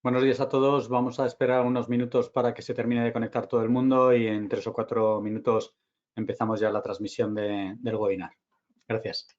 Buenos días a todos. Vamos a esperar unos minutos para que se termine de conectar todo el mundo y en 3 o 4 minutos empezamos ya la transmisión del webinar. Gracias.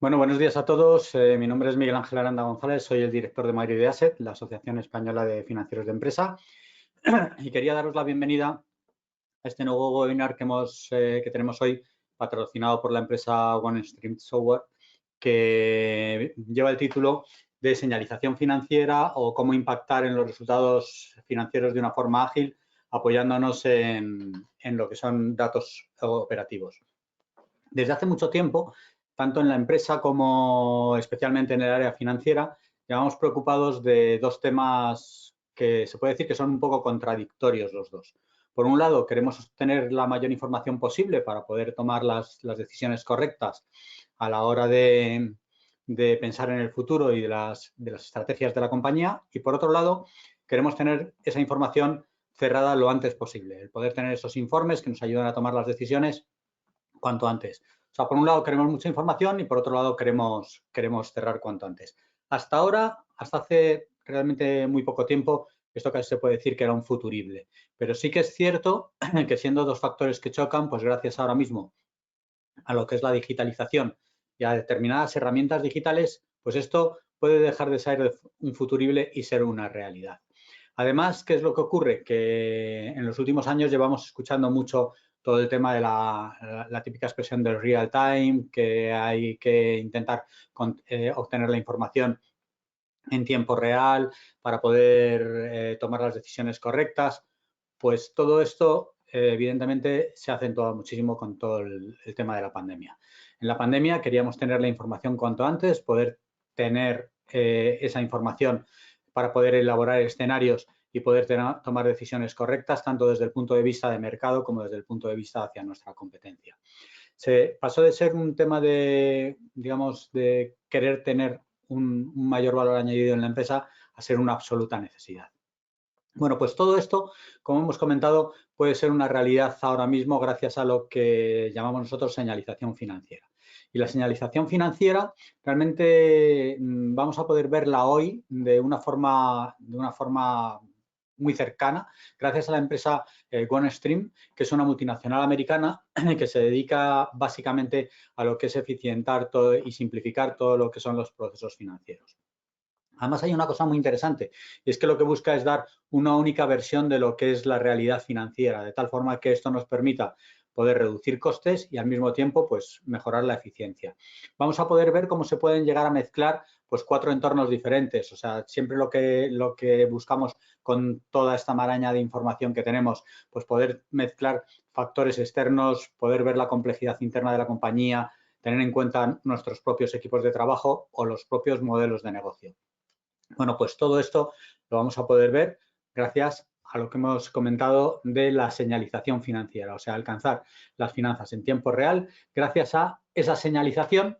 Bueno, buenos días a todos. Mi nombre es Miguel Ángel Aranda González, soy el director de Madrid de Asset, la Asociación Española de Financieros de Empresa, y quería daros la bienvenida a este nuevo webinar que tenemos hoy, patrocinado por la empresa OneStream Software, que lleva el título de Señalización Financiera o cómo impactar en los resultados financieros de una forma ágil, apoyándonos en lo que son datos operativos. Desde hace mucho tiempo, tanto en la empresa como especialmente en el área financiera, llevamos preocupados de dos temas que se puede decir que son un poco contradictorios los dos. Por un lado, queremos obtener la mayor información posible para poder tomar las decisiones correctas a la hora de pensar en el futuro y de las estrategias de la compañía. Y por otro lado, queremos tener esa información cerrada lo antes posible, el poder tener esos informes que nos ayudan a tomar las decisiones cuanto antes. O sea, por un lado queremos mucha información y por otro lado queremos cerrar cuanto antes. Hasta ahora, hasta hace realmente muy poco tiempo, esto casi se puede decir que era un futurible. Pero sí que es cierto que siendo dos factores que chocan, pues gracias ahora mismo a lo que es la digitalización y a determinadas herramientas digitales, pues esto puede dejar de ser un futurible y ser una realidad. Además, ¿qué es lo que ocurre? Que en los últimos años llevamos escuchando mucho todo el tema de la típica expresión del real time, que hay que intentar obtener la información en tiempo real para poder tomar las decisiones correctas. Pues todo esto, evidentemente, se ha acentuado muchísimo con todo el tema de la pandemia. En la pandemia queríamos tener la información cuanto antes, poder tener esa información para poder elaborar escenarios y poder tomar decisiones correctas, tanto desde el punto de vista de mercado como desde el punto de vista hacia nuestra competencia. Se pasó de ser un tema de, digamos, de querer tener un mayor valor añadido en la empresa a ser una absoluta necesidad. Bueno, pues todo esto, como hemos comentado, puede ser una realidad ahora mismo gracias a lo que llamamos nosotros señalización financiera. Y la señalización financiera realmente vamos a poder verla hoy de una forma muy cercana gracias a la empresa OneStream, que es una multinacional americana que se dedica básicamente a lo que es eficientar todo y simplificar todo lo que son los procesos financieros. Además, hay una cosa muy interesante y es que lo que busca es dar una única versión de lo que es la realidad financiera, de tal forma que esto nos permita poder reducir costes y al mismo tiempo pues, mejorar la eficiencia. Vamos a poder ver cómo se pueden llegar a mezclar pues, 4 entornos diferentes. O sea, siempre lo que buscamos con toda esta maraña de información que tenemos, pues poder mezclar factores externos, poder ver la complejidad interna de la compañía, tener en cuenta nuestros propios equipos de trabajo o los propios modelos de negocio. Bueno, pues todo esto lo vamos a poder ver gracias a lo que hemos comentado de la señalización financiera, o sea, alcanzar las finanzas en tiempo real gracias a esa señalización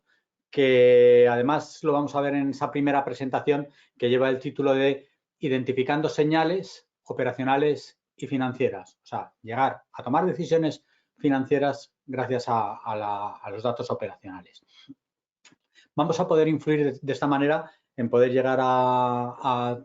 que además lo vamos a ver en esa primera presentación que lleva el título de Identificando señales operacionales y financieras, o sea, llegar a tomar decisiones financieras gracias a los datos operacionales. Vamos a poder influir de esta manera en poder llegar a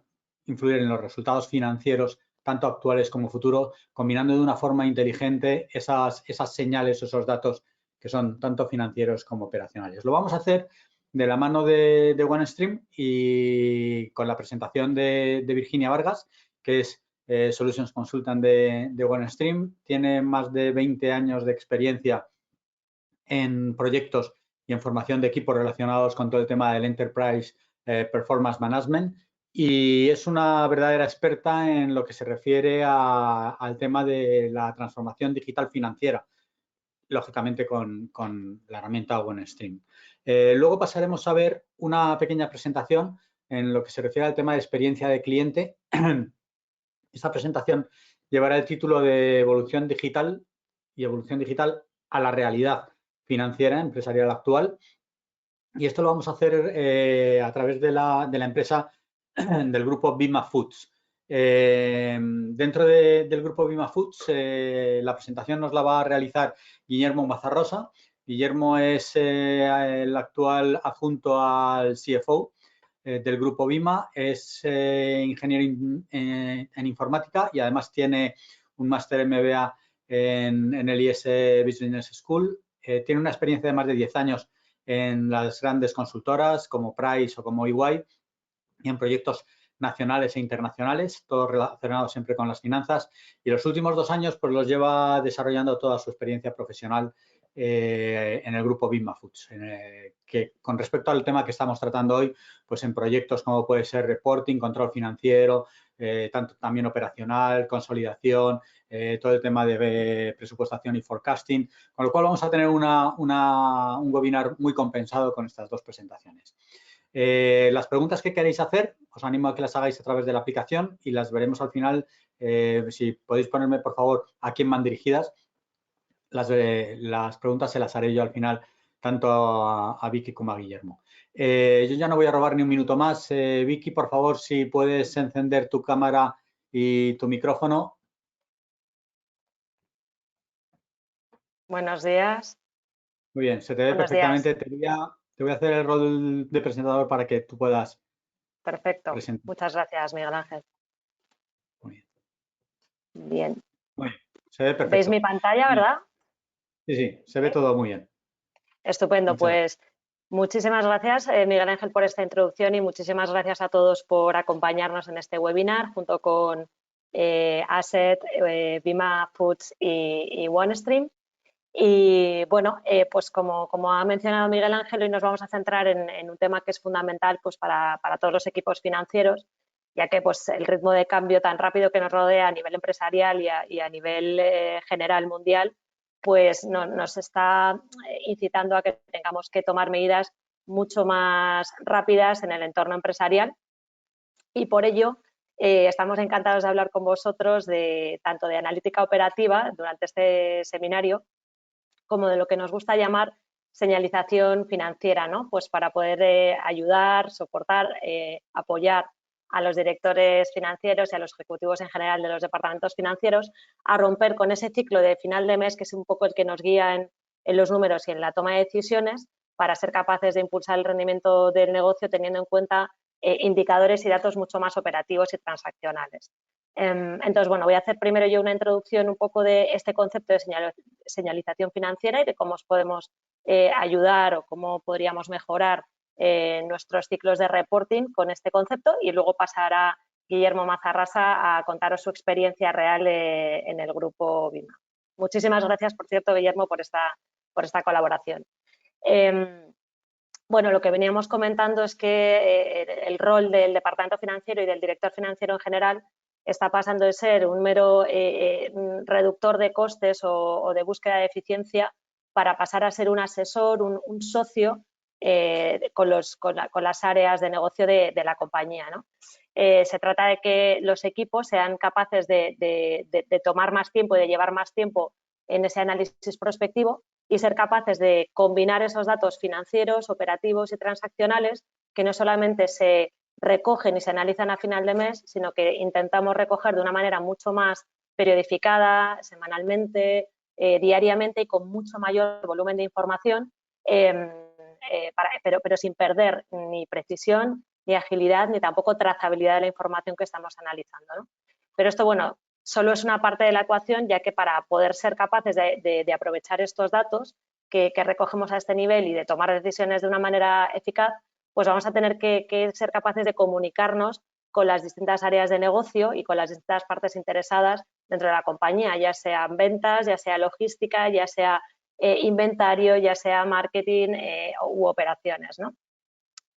influir en los resultados financieros, tanto actuales como futuros, combinando de una forma inteligente esas señales, esos datos que son tanto financieros como operacionales. Lo vamos a hacer de la mano de OneStream y con la presentación de Virginia Vargas, que es Solutions Consultant de OneStream. Tiene más de 20 años de experiencia en proyectos y en formación de equipos relacionados con todo el tema del Enterprise Performance Management y es una verdadera experta en lo que se refiere al tema de la transformación digital financiera, lógicamente con la herramienta OneStream. Luego pasaremos a ver una pequeña presentación en lo que se refiere al tema de experiencia de cliente. Esta presentación llevará el título de Evolución Digital y Evolución Digital a la realidad financiera empresarial actual. Y esto lo vamos a hacer a través de la empresa del grupo Bima Foods. Dentro del grupo Bima Foods, la presentación nos la va a realizar Guillermo Mazarrosa. Guillermo es el actual adjunto al CFO del grupo Bima, es ingeniero en informática y además tiene un máster MBA en el IS Business School. Tiene una experiencia de más de 10 años en las grandes consultoras como Price o como EY y en proyectos nacionales e internacionales, todo relacionado siempre con las finanzas. Y los últimos 2 años pues los lleva desarrollando toda su experiencia profesional en el grupo Bimba Foods, que con respecto al tema que estamos tratando hoy, pues en proyectos como puede ser reporting, control financiero, tanto también operacional, consolidación, todo el tema de presupuestación y forecasting, con lo cual vamos a tener un webinar muy compensado con estas 2 presentaciones. Las preguntas que queréis hacer, os animo a que las hagáis a través de la aplicación y las veremos al final. Si podéis ponerme, por favor, a quién van dirigidas. Las preguntas se las haré yo al final, tanto a Vicky como a Guillermo. Yo ya no voy a robar ni un minuto más. Vicky, por favor, si puedes encender tu cámara y tu micrófono. Buenos días. Muy bien, se te ve perfectamente. Te voy a hacer el rol de presentador para que tú puedas. Perfecto. Presentar. Muchas gracias, Miguel Ángel. Muy bien. Bien. Muy bien. Se ve perfecto. ¿Veis mi pantalla, verdad? Sí, sí, se ve todo muy bien. Estupendo. Muchas gracias. Muchísimas gracias, Miguel Ángel, por esta introducción y muchísimas gracias a todos por acompañarnos en este webinar junto con Asset, Bimba Foods y OneStream. Y bueno, pues como ha mencionado Miguel Ángel, hoy nos vamos a centrar en un tema que es fundamental pues, para todos los equipos financieros, ya que pues, el ritmo de cambio tan rápido que nos rodea a nivel empresarial y a nivel general mundial, pues nos está incitando a que tengamos que tomar medidas mucho más rápidas en el entorno empresarial y por ello estamos encantados de hablar con vosotros tanto de analítica operativa durante este seminario como de lo que nos gusta llamar señalización financiera, ¿no? Pues para poder ayudar, soportar, apoyar a los directores financieros y a los ejecutivos en general de los departamentos financieros a romper con ese ciclo de final de mes que es un poco el que nos guía en los números y en la toma de decisiones para ser capaces de impulsar el rendimiento del negocio teniendo en cuenta indicadores y datos mucho más operativos y transaccionales. Entonces, bueno, voy a hacer primero yo una introducción un poco de este concepto de señalización financiera y de cómo os podemos ayudar o cómo podríamos mejorar nuestros ciclos de reporting con este concepto y luego pasar a Guillermo Mazarrasa a contaros su experiencia real en el grupo Bimba. Muchísimas gracias, por cierto, Guillermo, por esta colaboración. Bueno, lo que veníamos comentando es que el rol del departamento financiero y del director financiero en general está pasando de ser un mero reductor de costes o de búsqueda de eficiencia para pasar a ser un asesor, un socio con las áreas de negocio de la compañía, ¿no? Se trata de que los equipos sean capaces de tomar más tiempo y de llevar más tiempo en ese análisis prospectivo y ser capaces de combinar esos datos financieros, operativos y transaccionales que no solamente se recogen y se analizan a final de mes, sino que intentamos recoger de una manera mucho más periodificada, semanalmente, diariamente y con mucho mayor volumen de información, pero sin perder ni precisión, ni agilidad, ni tampoco trazabilidad de la información que estamos analizando, ¿no? Pero esto, bueno, solo es una parte de la ecuación, ya que para poder ser capaces de aprovechar estos datos que recogemos a este nivel y de tomar decisiones de una manera eficaz, pues vamos a tener que ser capaces de comunicarnos con las distintas áreas de negocio y con las distintas partes interesadas dentro de la compañía, ya sean ventas, ya sea logística, ya sea inventario, ya sea marketing u operaciones, ¿no?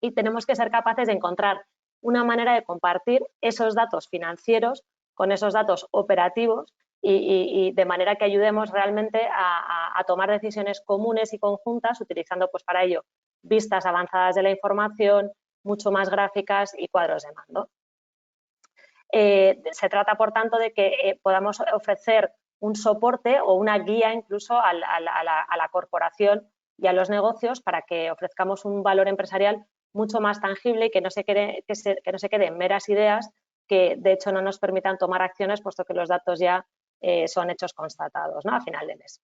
Y tenemos que ser capaces de encontrar una manera de compartir esos datos financieros con esos datos operativos y de manera que ayudemos realmente a tomar decisiones comunes y conjuntas utilizando pues para ello vistas avanzadas de la información, mucho más gráficas y cuadros de mando. Se trata, por tanto, de que podamos ofrecer un soporte o una guía incluso a la corporación y a los negocios para que ofrezcamos un valor empresarial mucho más tangible y que no se quede en meras ideas que, de hecho, no nos permitan tomar acciones puesto que los datos ya son hechos constatados, ¿no? A final de mes.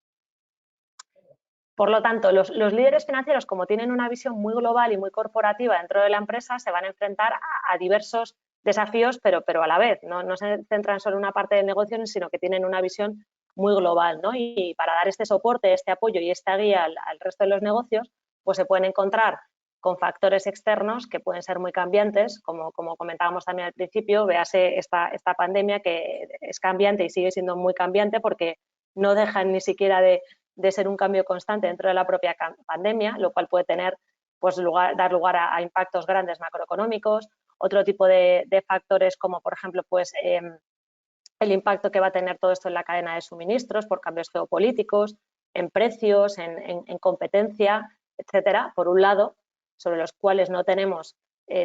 Por lo tanto, los líderes financieros, como tienen una visión muy global y muy corporativa dentro de la empresa, se van a enfrentar a diversos desafíos, pero a la vez, no se centran solo en una parte del negocio, sino que tienen una visión muy global, ¿no? Y para dar este soporte, este apoyo y esta guía al resto de los negocios, pues se pueden encontrar con factores externos que pueden ser muy cambiantes, como comentábamos también al principio, véase esta pandemia que es cambiante y sigue siendo muy cambiante porque no dejan ni siquiera de ser un cambio constante dentro de la propia pandemia, lo cual puede tener, pues, dar lugar a impactos grandes macroeconómicos. Otro tipo de factores como, por ejemplo, pues, el impacto que va a tener todo esto en la cadena de suministros por cambios geopolíticos, en precios, en competencia, etcétera, por un lado, sobre los cuales no tenemos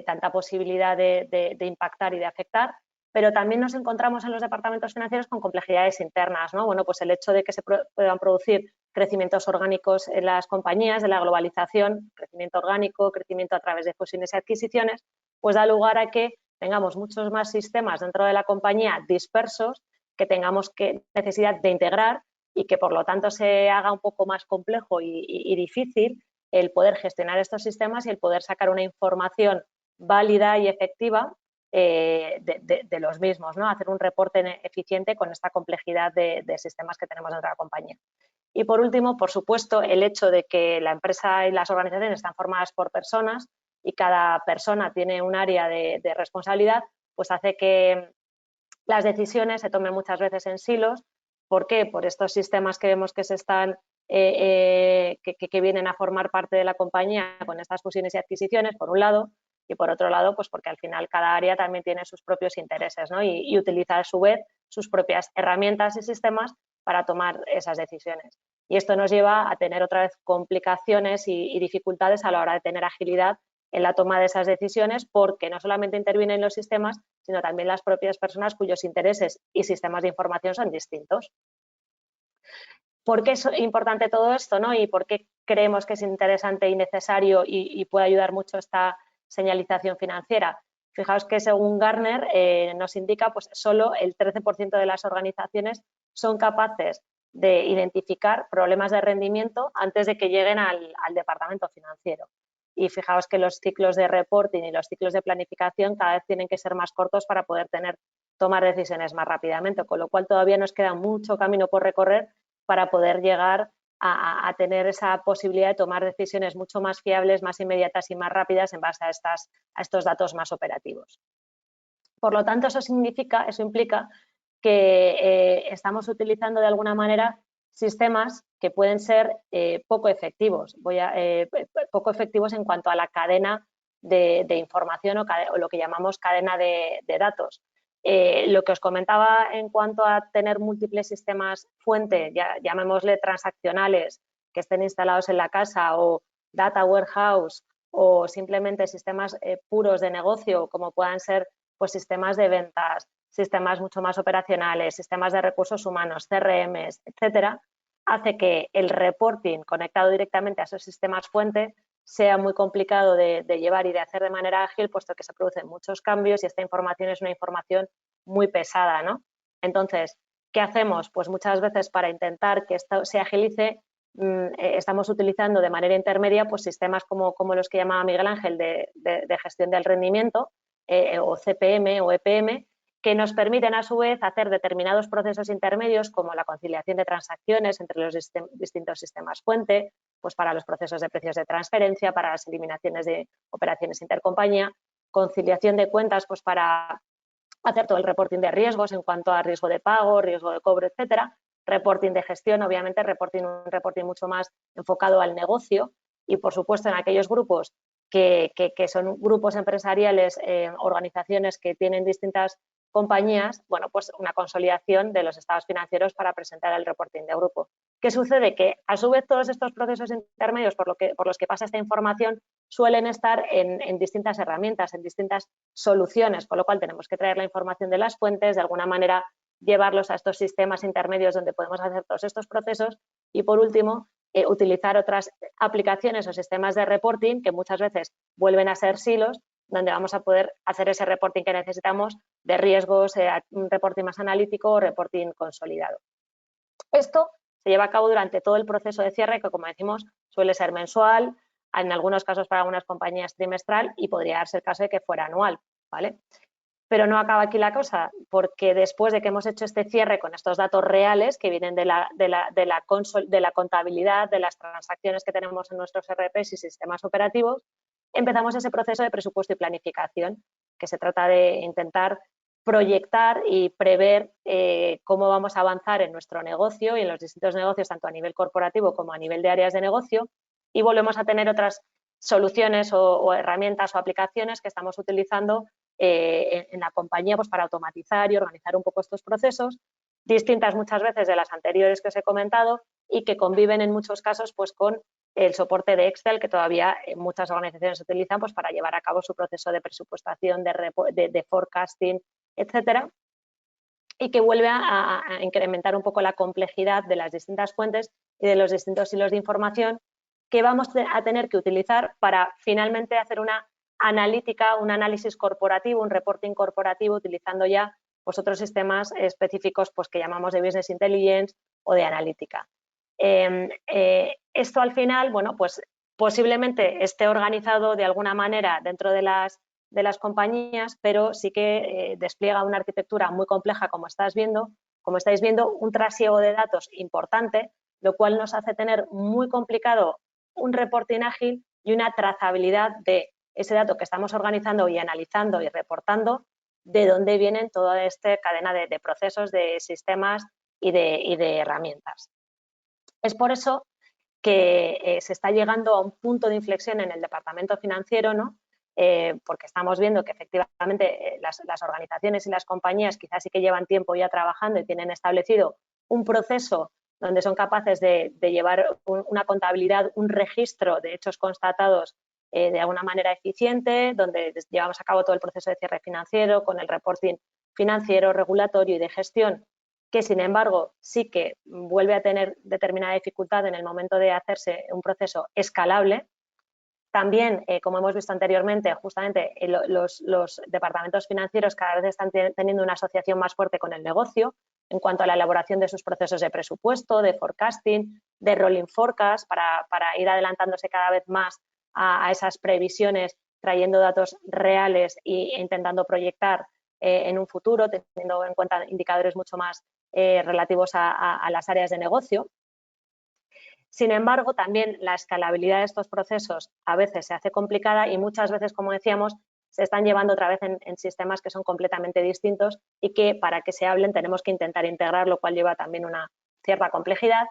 tanta posibilidad de impactar y de afectar, pero también nos encontramos en los departamentos financieros con complejidades internas, ¿no? Bueno, pues el hecho de que se puedan producir crecimientos orgánicos en las compañías, de la globalización, crecimiento orgánico, crecimiento a través de fusiones y adquisiciones, pues da lugar a que tengamos muchos más sistemas dentro de la compañía dispersos que tengamos necesidad de integrar y que por lo tanto se haga un poco más complejo y difícil el poder gestionar estos sistemas y el poder sacar una información válida y efectiva de los mismos, ¿no? Hacer un reporte eficiente con esta complejidad de sistemas que tenemos dentro de la compañía. Y por último, por supuesto, el hecho de que la empresa y las organizaciones están formadas por personas y cada persona tiene un área de responsabilidad, pues hace que las decisiones se tomen muchas veces en silos. ¿Por qué? Por estos sistemas que vemos que se están que vienen a formar parte de la compañía con estas fusiones y adquisiciones, por un lado, y por otro lado, pues porque al final cada área también tiene sus propios intereses, ¿no? y utiliza a su vez sus propias herramientas y sistemas para tomar esas decisiones. Y esto nos lleva a tener otra vez complicaciones y dificultades a la hora de tener agilidad en la toma de esas decisiones, porque no solamente intervienen los sistemas, sino también las propias personas cuyos intereses y sistemas de información son distintos. ¿Por qué es importante todo esto, ¿no? Y por qué creemos que es interesante y necesario y puede ayudar mucho esta señalización financiera? Fijaos que según Gartner nos indica, pues solo el 13% de las organizaciones son capaces de identificar problemas de rendimiento antes de que lleguen al departamento financiero. Y fijaos que los ciclos de reporting y los ciclos de planificación cada vez tienen que ser más cortos para poder tomar decisiones más rápidamente, con lo cual todavía nos queda mucho camino por recorrer para poder llegar a tener esa posibilidad de tomar decisiones mucho más fiables, más inmediatas y más rápidas en base a estos datos más operativos. Por lo tanto, eso implica que estamos utilizando de alguna manera sistemas que pueden ser poco efectivos. Poco efectivos en cuanto a la cadena de información o lo que llamamos cadena de datos. Lo que os comentaba en cuanto a tener múltiples sistemas fuente, llamémosle transaccionales, que estén instalados en la casa, o data warehouse, o simplemente sistemas puros de negocio, como puedan ser, pues, sistemas de ventas, sistemas mucho más operacionales, sistemas de recursos humanos, CRMs, etcétera, hace que el reporting conectado directamente a esos sistemas fuente sea muy complicado de llevar y de hacer de manera ágil, puesto que se producen muchos cambios y esta información es una información muy pesada, ¿no? Entonces, ¿qué hacemos? Pues muchas veces para intentar que esto se agilice, estamos utilizando de manera intermedia, pues, sistemas como los que llamaba Miguel Ángel de gestión del rendimiento, o CPM o EPM, que nos permiten a su vez hacer determinados procesos intermedios como la conciliación de transacciones entre los distintos sistemas fuente, pues para los procesos de precios de transferencia, para las eliminaciones de operaciones intercompañía, conciliación de cuentas, pues para hacer todo el reporting de riesgos en cuanto a riesgo de pago, riesgo de cobro, etcétera, reporting de gestión, obviamente un reporting mucho más enfocado al negocio y, por supuesto, en aquellos grupos que son grupos empresariales, organizaciones que tienen distintas compañías, bueno, pues una consolidación de los estados financieros para presentar el reporting de grupo. ¿Qué sucede? Que a su vez todos estos procesos intermedios por los que pasa esta información suelen estar en distintas herramientas, en distintas soluciones, con lo cual tenemos que traer la información de las fuentes, de alguna manera llevarlos a estos sistemas intermedios donde podemos hacer todos estos procesos y, por último, utilizar otras aplicaciones o sistemas de reporting que muchas veces vuelven a ser silos, donde vamos a poder hacer ese reporting que necesitamos de riesgos, un reporting más analítico o reporting consolidado. Esto se lleva a cabo durante todo el proceso de cierre, que, como decimos, suele ser mensual, en algunos casos para algunas compañías trimestral y podría darse el caso de que fuera anual, ¿vale? Pero no acaba aquí la cosa, porque después de que hemos hecho este cierre con estos datos reales que vienen de la contabilidad, de las transacciones que tenemos en nuestros ERPs y sistemas operativos, empezamos ese proceso de presupuesto y planificación, que se trata de intentar proyectar y prever cómo vamos a avanzar en nuestro negocio y en los distintos negocios, tanto a nivel corporativo como a nivel de áreas de negocio, y volvemos a tener otras soluciones o herramientas o aplicaciones que estamos utilizando en la compañía pues, para automatizar y organizar un poco estos procesos, distintas muchas veces de las anteriores que os he comentado y que conviven en muchos casos pues, con el soporte de Excel que todavía muchas organizaciones utilizan pues, para llevar a cabo su proceso de presupuestación, de forecasting, etcétera, y que vuelve a incrementar un poco la complejidad de las distintas fuentes y de los distintos hilos de información que vamos a tener que utilizar para finalmente hacer una analítica, un análisis corporativo, un reporting corporativo, utilizando ya pues, otros sistemas específicos pues, que llamamos de Business Intelligence o de analítica. Esto al final, bueno, pues posiblemente esté organizado de alguna manera dentro de las compañías, pero sí que despliega una arquitectura muy compleja, como estáis viendo, un trasiego de datos importante, lo cual nos hace tener muy complicado un reporting ágil y una trazabilidad de ese dato que estamos organizando y analizando y reportando, de dónde vienen toda esta cadena de procesos, de sistemas y de herramientas. Es por eso que se está llegando a un punto de inflexión en el departamento financiero, ¿no? Porque estamos viendo que efectivamente las organizaciones y las compañías quizás sí que llevan tiempo ya trabajando y tienen establecido un proceso donde son capaces de llevar una contabilidad, un registro de hechos constatados de alguna manera eficiente, donde llevamos a cabo todo el proceso de cierre financiero con el reporting financiero, regulatorio y de gestión, que sin embargo sí que vuelve a tener determinada dificultad en el momento de hacerse un proceso escalable. También, como hemos visto anteriormente, justamente los departamentos financieros cada vez están teniendo una asociación más fuerte con el negocio en cuanto a la elaboración de sus procesos de presupuesto, de forecasting, de rolling forecast, para ir adelantándose cada vez más a esas previsiones, trayendo datos reales e intentando proyectar en un futuro, teniendo en cuenta indicadores mucho más relativos a las áreas de negocio. Sin embargo, también la escalabilidad de estos procesos a veces se hace complicada y muchas veces, como decíamos, se están llevando otra vez en sistemas que son completamente distintos y que para que se hablen tenemos que intentar integrar, lo cual lleva también una cierta complejidad.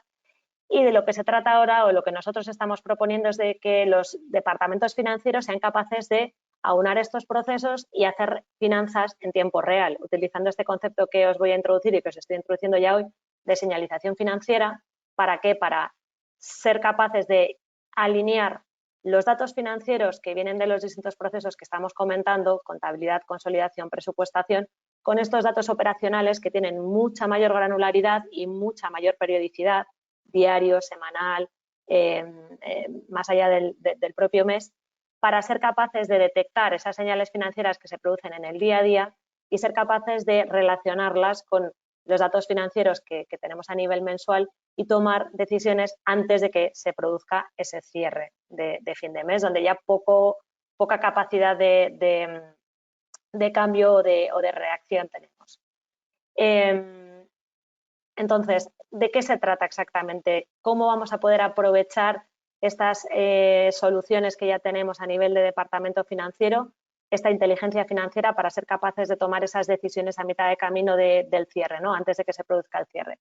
Y de lo que se trata ahora o lo que nosotros estamos proponiendo es de que los departamentos financieros sean capaces de aunar estos procesos y hacer finanzas en tiempo real, utilizando este concepto que os voy a introducir y que os estoy introduciendo ya hoy de señalización financiera. ¿Para qué? Para ser capaces de alinear los datos financieros que vienen de los distintos procesos que estamos comentando, contabilidad, consolidación, presupuestación, con estos datos operacionales que tienen mucha mayor granularidad y mucha mayor periodicidad, diario, semanal, más allá del propio mes, para ser capaces de detectar esas señales financieras que se producen en el día a día y ser capaces de relacionarlas con los datos financieros que tenemos a nivel mensual y tomar decisiones antes de que se produzca ese cierre de fin de mes, donde ya poca capacidad de cambio o de reacción tenemos. Entonces, ¿de qué se trata exactamente? ¿Cómo vamos a poder aprovechar estas soluciones que ya tenemos a nivel de departamento financiero, esta inteligencia financiera para ser capaces de tomar esas decisiones a mitad de camino del cierre, ¿no? Antes de que se produzca el cierre?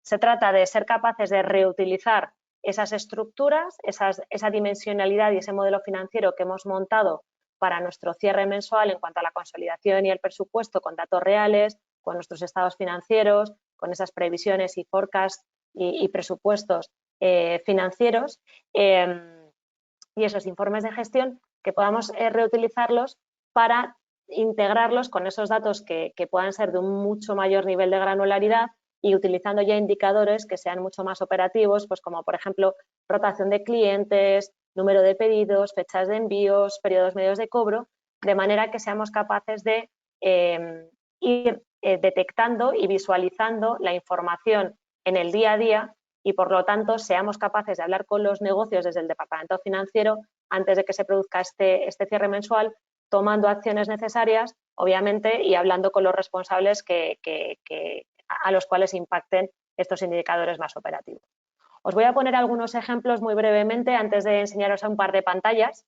Se trata de ser capaces de reutilizar esas estructuras, esa dimensionalidad y ese modelo financiero que hemos montado para nuestro cierre mensual en cuanto a la consolidación y el presupuesto con datos reales, con nuestros estados financieros, con esas previsiones y forecasts y presupuestos financieros y esos informes de gestión, que podamos reutilizarlos para integrarlos con esos datos que puedan ser de un mucho mayor nivel de granularidad y utilizando ya indicadores que sean mucho más operativos, pues como por ejemplo rotación de clientes, número de pedidos, fechas de envíos, periodos medios de cobro, de manera que seamos capaces de ir detectando y visualizando la información en el día a día y por lo tanto seamos capaces de hablar con los negocios desde el departamento financiero antes de que se produzca este cierre mensual, tomando acciones necesarias obviamente, y hablando con los responsables a los cuales impacten estos indicadores más operativos. Os voy a poner algunos ejemplos muy brevemente antes de enseñaros a un par de pantallas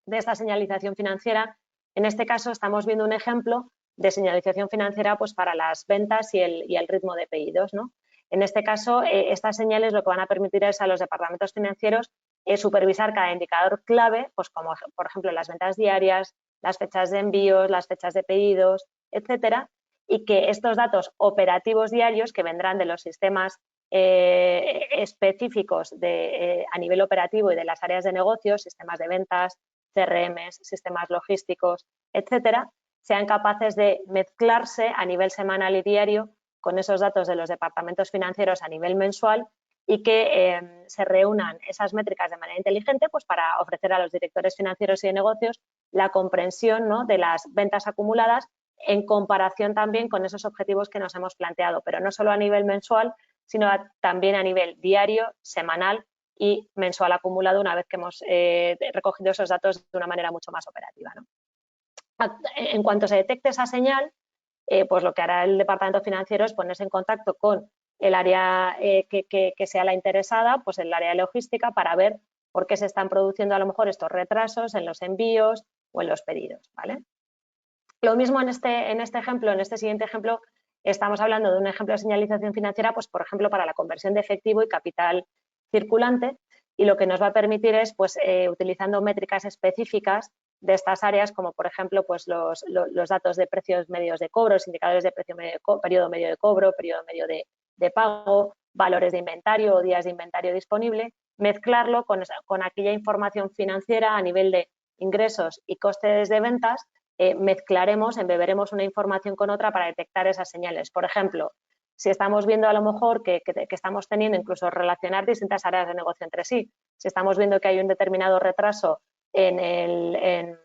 de esta señalización financiera. En este caso estamos viendo un ejemplo de señalización financiera pues, para las ventas y el ritmo de pedidos, ¿no? En este caso, estas señales lo que van a permitir es a los departamentos financieros supervisar cada indicador clave, pues como por ejemplo las ventas diarias, las fechas de envíos, las fechas de pedidos, etcétera, y que estos datos operativos diarios que vendrán de los sistemas específicos a nivel operativo y de las áreas de negocio, sistemas de ventas, CRMs, sistemas logísticos, etcétera, sean capaces de mezclarse a nivel semanal y diario con esos datos de los departamentos financieros a nivel mensual y que se reúnan esas métricas de manera inteligente pues, para ofrecer a los directores financieros y de negocios la comprensión, ¿no?, de las ventas acumuladas en comparación también con esos objetivos que nos hemos planteado, pero no solo a nivel mensual, sino también a nivel diario, semanal y mensual acumulado una vez que hemos recogido esos datos de una manera mucho más operativa, ¿no? En cuanto se detecte esa señal, pues lo que hará el departamento financiero es ponerse en contacto con el área que sea la interesada, pues el área de logística, para ver por qué se están produciendo a lo mejor estos retrasos en los envíos o en los pedidos, ¿vale? Lo mismo en este ejemplo, en este siguiente ejemplo, estamos hablando de un ejemplo de señalización financiera, pues por ejemplo, para la conversión de efectivo y capital circulante, y lo que nos va a permitir es, pues, utilizando métricas específicas de estas áreas, como por ejemplo, pues los datos de precios medios de cobro, los indicadores de precio medio periodo medio de cobro, periodo medio de pago, valores de inventario o días de inventario disponible, mezclarlo con aquella información financiera a nivel de ingresos y costes de ventas. Mezclaremos, embeberemos una información con otra para detectar esas señales. Por ejemplo, si estamos viendo a lo mejor que estamos teniendo incluso relacionar distintas áreas de negocio entre sí, si estamos viendo que hay un determinado retraso en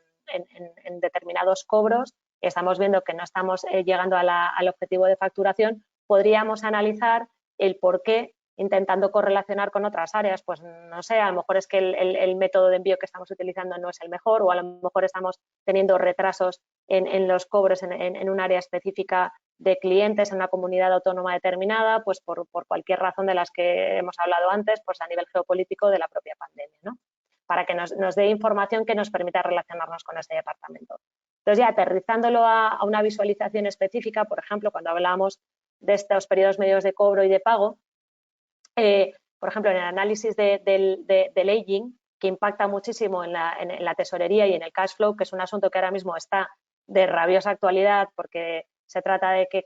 determinados cobros, estamos viendo que no estamos llegando al objetivo de facturación, podríamos analizar el por qué, intentando correlacionar con otras áreas, pues no sé, a lo mejor es que el método de envío que estamos utilizando no es el mejor, o a lo mejor estamos teniendo retrasos en los cobros en un área específica de clientes en una comunidad autónoma determinada, pues por cualquier razón de las que hemos hablado antes, pues a nivel geopolítico de la propia pandemia, ¿no? Para que nos dé información que nos permita relacionarnos con este departamento. Entonces, ya aterrizándolo a una visualización específica, por ejemplo, cuando hablábamos de estos periodos medios de cobro y de pago, por ejemplo, en el análisis del aging, que impacta muchísimo en la tesorería y en el cash flow, que es un asunto que ahora mismo está de rabiosa actualidad porque se trata de que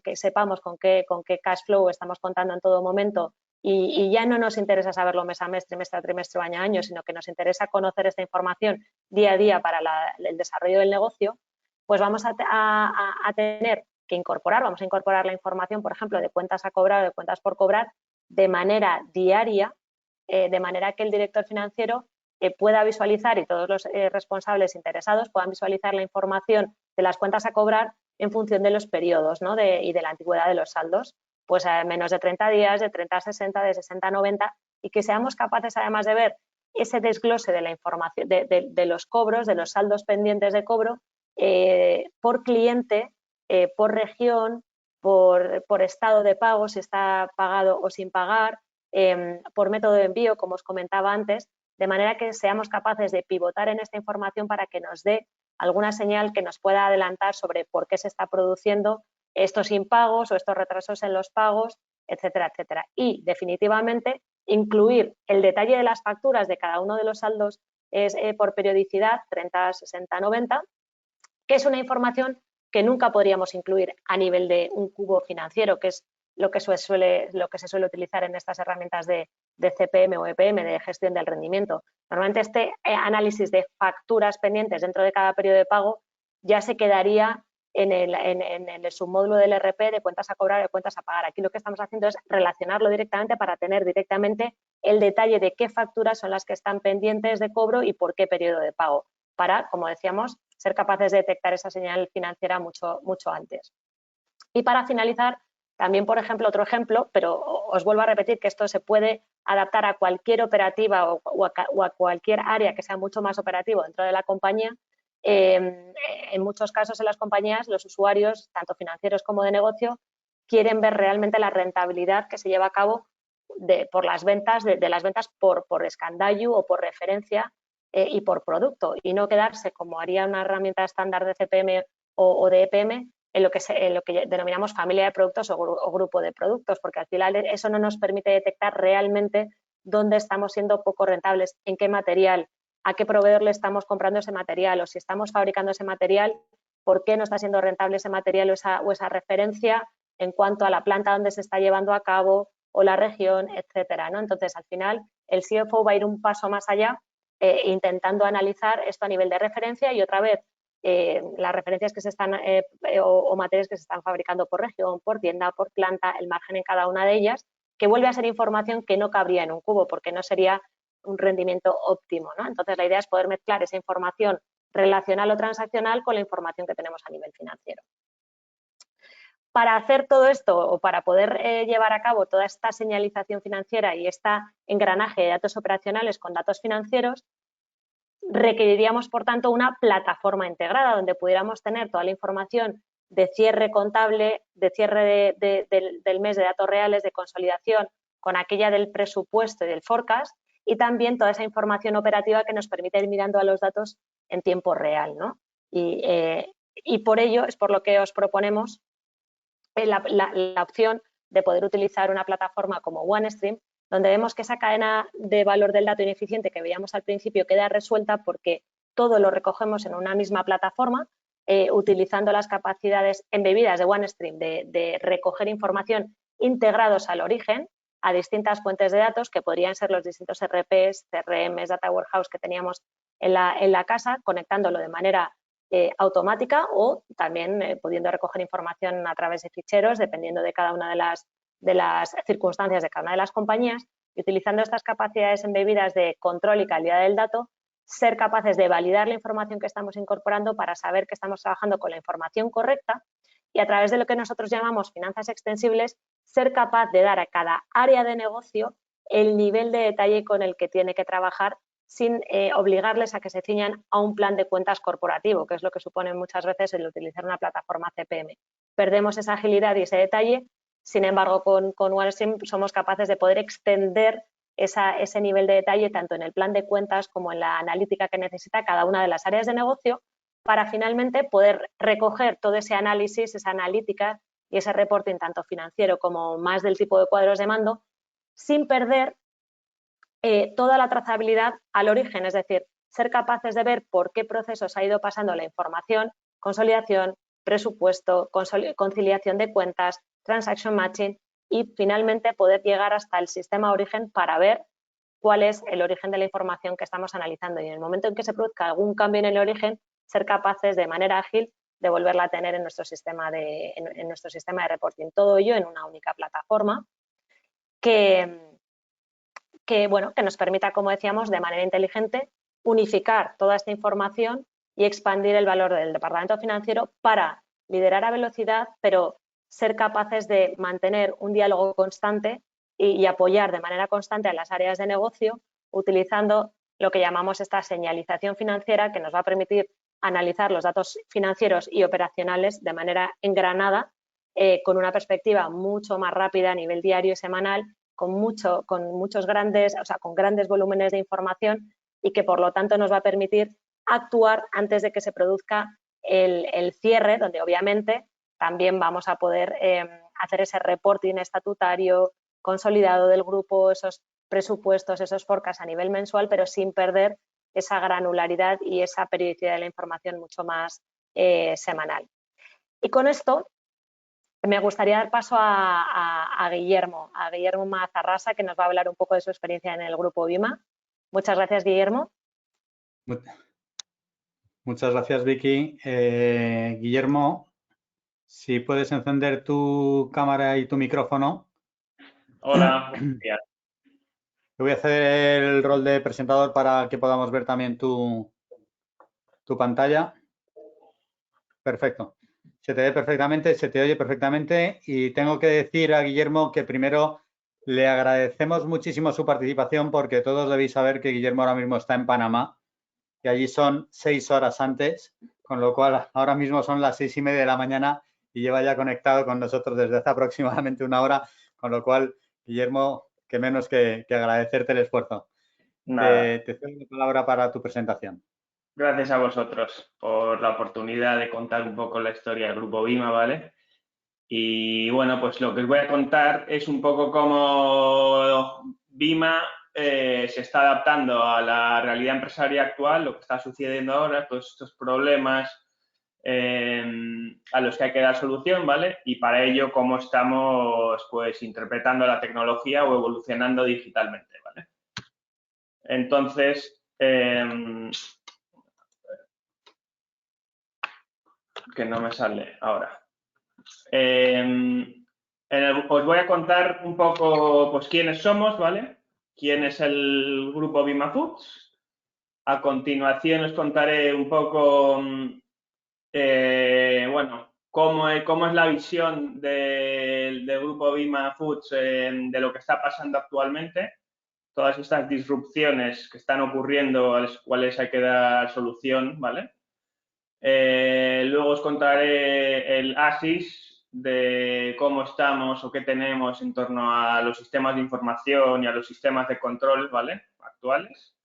que sepamos con qué cash flow estamos contando en todo momento y ya no nos interesa saberlo mes a mes, trimestre a trimestre o año a año, sino que nos interesa conocer esta información día a día para el desarrollo del negocio, pues vamos a tener que vamos a incorporar la información, por ejemplo, de cuentas a cobrar o de cuentas por cobrar de manera diaria, de manera que el director financiero pueda visualizar y todos los responsables interesados puedan visualizar la información de las cuentas a cobrar en función de los periodos, ¿no?, y de la antigüedad de los saldos, pues a menos de 30 días, de 30 a 60, de 60 a 90, y que seamos capaces además de ver ese desglose de la información, de los cobros, de los saldos pendientes de cobro por cliente, por región, por estado de pago, si está pagado o sin pagar, por método de envío, como os comentaba antes, de manera que seamos capaces de pivotar en esta información para que nos dé alguna señal que nos pueda adelantar sobre por qué se está produciendo estos impagos o estos retrasos en los pagos, etcétera, etcétera. Y, definitivamente, incluir el detalle de las facturas de cada uno de los saldos por periodicidad, 30, 60, 90, que es una información que nunca podríamos incluir a nivel de un cubo financiero, que es lo que se suele utilizar en estas herramientas de CPM o EPM, de gestión del rendimiento. Normalmente este análisis de facturas pendientes dentro de cada periodo de pago ya se quedaría en el submódulo del RP de cuentas a cobrar o cuentas a pagar. Aquí lo que estamos haciendo es relacionarlo directamente para tener directamente el detalle de qué facturas son las que están pendientes de cobro y por qué periodo de pago, para, como decíamos, ser capaces de detectar esa señal financiera mucho, mucho antes. Y para finalizar, también, por ejemplo, otro ejemplo, pero os vuelvo a repetir que esto se puede adaptar a cualquier operativa o a cualquier área que sea mucho más operativo dentro de la compañía. En en muchos casos en las compañías los usuarios, tanto financieros como de negocio, quieren ver realmente la rentabilidad que se lleva a cabo por las ventas, de las ventas por escandallo o por referencia y por producto, y no quedarse como haría una herramienta estándar de CPM o de EPM en lo que denominamos familia de productos o grupo de productos, porque al final eso no nos permite detectar realmente dónde estamos siendo poco rentables, en qué material, a qué proveedor le estamos comprando ese material, o si estamos fabricando ese material, por qué no está siendo rentable ese material o esa referencia en cuanto a la planta donde se está llevando a cabo o la región, etcétera, ¿no? Entonces, al final, el CFO va a ir un paso más allá intentando analizar esto a nivel de referencia y otra vez las referencias que se están o materiales que se están fabricando por región, por tienda, por planta, el margen en cada una de ellas, que vuelve a ser información que no cabría en un cubo porque no sería un rendimiento óptimo, ¿no? Entonces, la idea es poder mezclar esa información relacional o transaccional con la información que tenemos a nivel financiero. Para hacer todo esto o para poder llevar a cabo toda esta señalización financiera y este engranaje de datos operacionales con datos financieros, requeriríamos, por tanto, una plataforma integrada donde pudiéramos tener toda la información de cierre contable, de cierre del mes de datos reales, de consolidación, con aquella del presupuesto y del forecast, y también toda esa información operativa que nos permite ir mirando a los datos en tiempo real, ¿no? Y por ello es por lo que os proponemos la opción de poder utilizar una plataforma como OneStream, donde vemos que esa cadena de valor del dato ineficiente que veíamos al principio queda resuelta porque todo lo recogemos en una misma plataforma, utilizando las capacidades embebidas de OneStream de recoger información integrados al origen a distintas fuentes de datos que podrían ser los distintos RPs, CRMs, Data Warehouse que teníamos en la casa, conectándolo de manera automática o también pudiendo recoger información a través de ficheros dependiendo de cada una de las circunstancias de cada una de las compañías y utilizando estas capacidades embebidas de control y calidad del dato, ser capaces de validar la información que estamos incorporando para saber que estamos trabajando con la información correcta y a través de lo que nosotros llamamos finanzas extensibles, ser capaz de dar a cada área de negocio el nivel de detalle con el que tiene que trabajar sin obligarles a que se ciñan a un plan de cuentas corporativo, que es lo que supone muchas veces el utilizar una plataforma CPM. Perdemos esa agilidad y ese detalle, sin embargo, con OneStream somos capaces de poder extender ese nivel de detalle tanto en el plan de cuentas como en la analítica que necesita cada una de las áreas de negocio para finalmente poder recoger todo ese análisis, esa analítica y ese reporting tanto financiero como más del tipo de cuadros de mando sin perder toda la trazabilidad al origen, es decir, ser capaces de ver por qué procesos ha ido pasando la información, consolidación, presupuesto, conciliación de cuentas, transaction matching y finalmente poder llegar hasta el sistema origen para ver cuál es el origen de la información que estamos analizando y en el momento en que se produzca algún cambio en el origen, ser capaces de manera ágil de volverla a tener en nuestro sistema de reporting. Todo ello en una única plataforma que nos permita, como decíamos, de manera inteligente unificar toda esta información y expandir el valor del departamento financiero para liderar a velocidad, pero ser capaces de mantener un diálogo constante y apoyar de manera constante a las áreas de negocio utilizando lo que llamamos esta señalización financiera que nos va a permitir analizar los datos financieros y operacionales de manera engranada con una perspectiva mucho más rápida a nivel diario y semanal con grandes volúmenes de información y que por lo tanto nos va a permitir actuar antes de que se produzca el cierre, donde obviamente también vamos a poder hacer ese reporting estatutario consolidado del grupo, esos presupuestos, esos forecasts a nivel mensual, pero sin perder esa granularidad y esa periodicidad de la información mucho más semanal. Y con esto me gustaría dar paso a Guillermo Mazarrasa, que nos va a hablar un poco de su experiencia en el grupo BIMA. Muchas gracias, Guillermo. Muchas gracias, Vicky. Guillermo, si puedes encender tu cámara y tu micrófono. Hola, buenos días. Te voy a hacer el rol de presentador para que podamos ver también tu pantalla. Perfecto. Se te ve perfectamente, se te oye perfectamente y tengo que decir a Guillermo que primero le agradecemos muchísimo su participación porque todos debéis saber que Guillermo ahora mismo está en Panamá y allí son 6 horas antes con lo cual ahora mismo son las 6:30 de la mañana y lleva ya conectado con nosotros desde hace aproximadamente una hora, con lo cual, Guillermo, que menos que agradecerte el esfuerzo. Nada, Te cedo la palabra para tu presentación. gracias a vosotros por la oportunidad de contar un poco la historia del Grupo Vima, ¿vale? Y bueno, pues lo que os voy a contar es un poco cómo Vima se está adaptando a la realidad empresarial actual, lo que está sucediendo ahora, todos estos problemas a los que hay que dar solución, ¿vale? Y para ello, cómo estamos pues interpretando la tecnología o evolucionando digitalmente, ¿vale? Entonces, que no me sale ahora. Os voy a contar un poco pues quiénes somos, ¿vale? Quién es el grupo Vima Foods. A continuación os contaré un poco, bueno, cómo es la visión del grupo Vima Foods de lo que está pasando actualmente, todas estas disrupciones que están ocurriendo a las cuales hay que dar solución, ¿vale? Luego os contaré el ASIS de cómo estamos o qué tenemos en torno a los sistemas de información y a los sistemas de control, ¿vale? Actuales.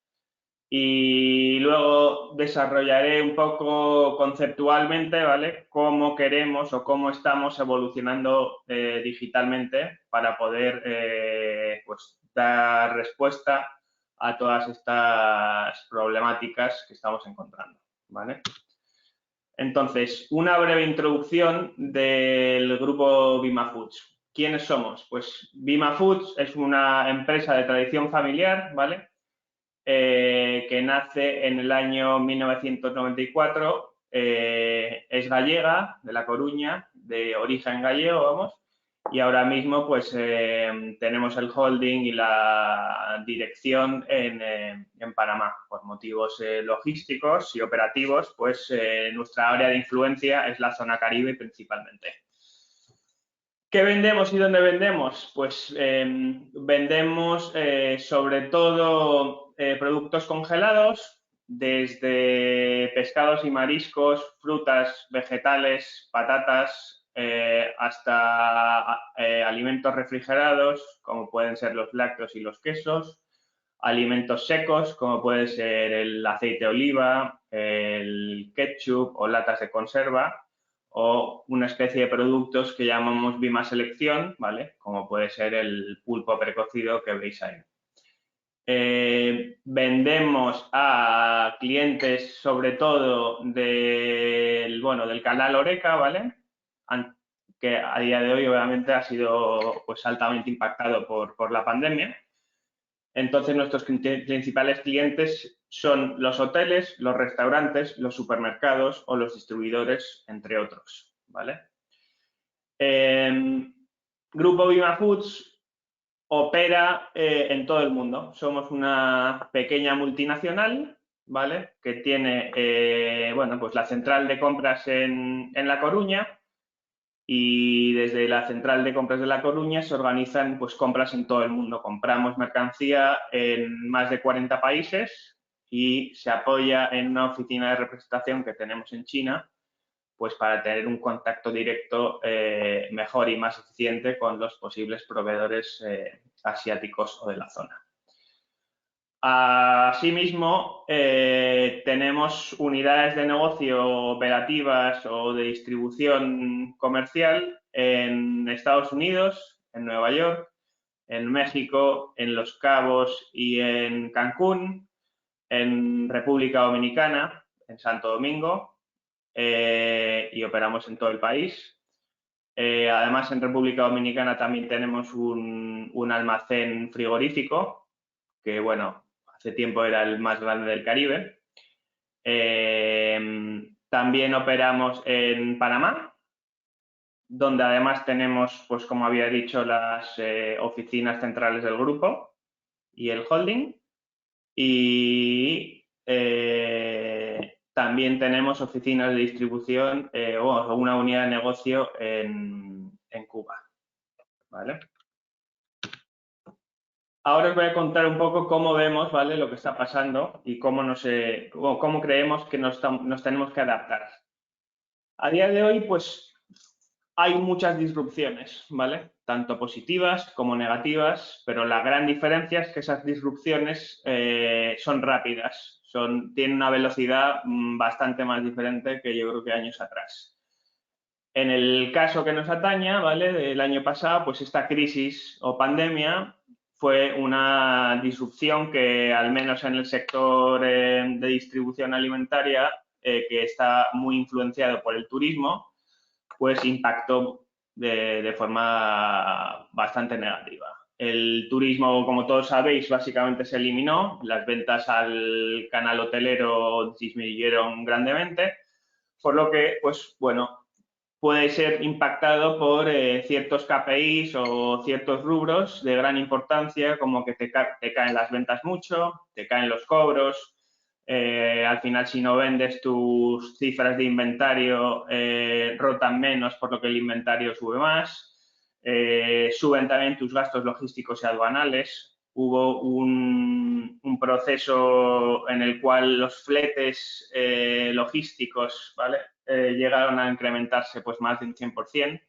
Y luego desarrollaré un poco conceptualmente, ¿vale? Cómo queremos o cómo estamos evolucionando digitalmente para poder pues, dar respuesta a todas estas problemáticas que estamos encontrando, ¿vale? Entonces, una breve introducción del grupo Vima Foods. ¿Quiénes somos? Pues Vima Foods es una empresa de tradición familiar, ¿vale? Que nace en el año 1994, es gallega, de La Coruña, de origen gallego, vamos, y ahora mismo pues tenemos el holding y la dirección en Panamá. Por motivos logísticos y operativos, pues nuestra área de influencia es la zona Caribe principalmente. ¿Qué vendemos y dónde vendemos? Pues vendemos sobre todo productos congelados, desde pescados y mariscos, frutas, vegetales, patatas, hasta alimentos refrigerados, como pueden ser los lácteos y los quesos, alimentos secos, como puede ser el aceite de oliva, el ketchup o latas de conserva, o una especie de productos que llamamos Vima Selección, ¿vale? Como puede ser el pulpo precocido que veis ahí. Vendemos a clientes sobre todo del canal Horeca, ¿vale? Que a día de hoy obviamente ha sido pues altamente impactado por la pandemia. Entonces nuestros principales clientes son los hoteles, los restaurantes, los supermercados o los distribuidores, entre otros, ¿vale? Grupo Vima Foods opera en todo el mundo. Somos una pequeña multinacional, ¿vale? Que tiene, bueno, pues la central de compras en La Coruña, y desde la central de compras de La Coruña se organizan pues compras en todo el mundo. Compramos mercancía en más de 40 países y se apoya en una oficina de representación que tenemos en China, pues para tener un contacto directo mejor y más eficiente con los posibles proveedores asiáticos o de la zona. Asimismo, tenemos unidades de negocio operativas o de distribución comercial en Estados Unidos, en Nueva York, en México, en Los Cabos y en Cancún, en República Dominicana, en Santo Domingo, y operamos en todo el país. Además, en República Dominicana también tenemos un almacén frigorífico que, bueno, hace tiempo era el más grande del Caribe. También operamos en Panamá, donde además tenemos, pues como había dicho, las oficinas centrales del grupo y el holding. Y también tenemos oficinas de distribución o una unidad de negocio en Cuba, ¿vale? ahora os voy a contar un poco cómo vemos, ¿vale?, lo que está pasando y cómo creemos que nos tenemos que adaptar. A día de hoy, pues, hay muchas disrupciones, ¿vale? Tanto positivas como negativas, pero la gran diferencia es que esas disrupciones son rápidas, tienen una velocidad bastante más diferente que yo creo que años atrás. En el caso que nos ataña, ¿vale?, del año pasado, pues esta crisis o pandemia fue una disrupción que, al menos en el sector de distribución alimentaria, que está muy influenciado por el turismo, pues impactó de forma bastante negativa. El turismo, como todos sabéis, básicamente se eliminó, las ventas al canal hotelero disminuyeron grandemente, por lo que, pues bueno, puede ser impactado por ciertos KPIs o ciertos rubros de gran importancia, como que te caen las ventas mucho, te caen los cobros. Al final, si no vendes, tus cifras de inventario rotan menos, por lo que el inventario sube más. Suben también tus gastos logísticos y aduanales. Hubo un proceso en el cual los fletes logísticos, ¿vale?, llegaron a incrementarse pues más de un 100%,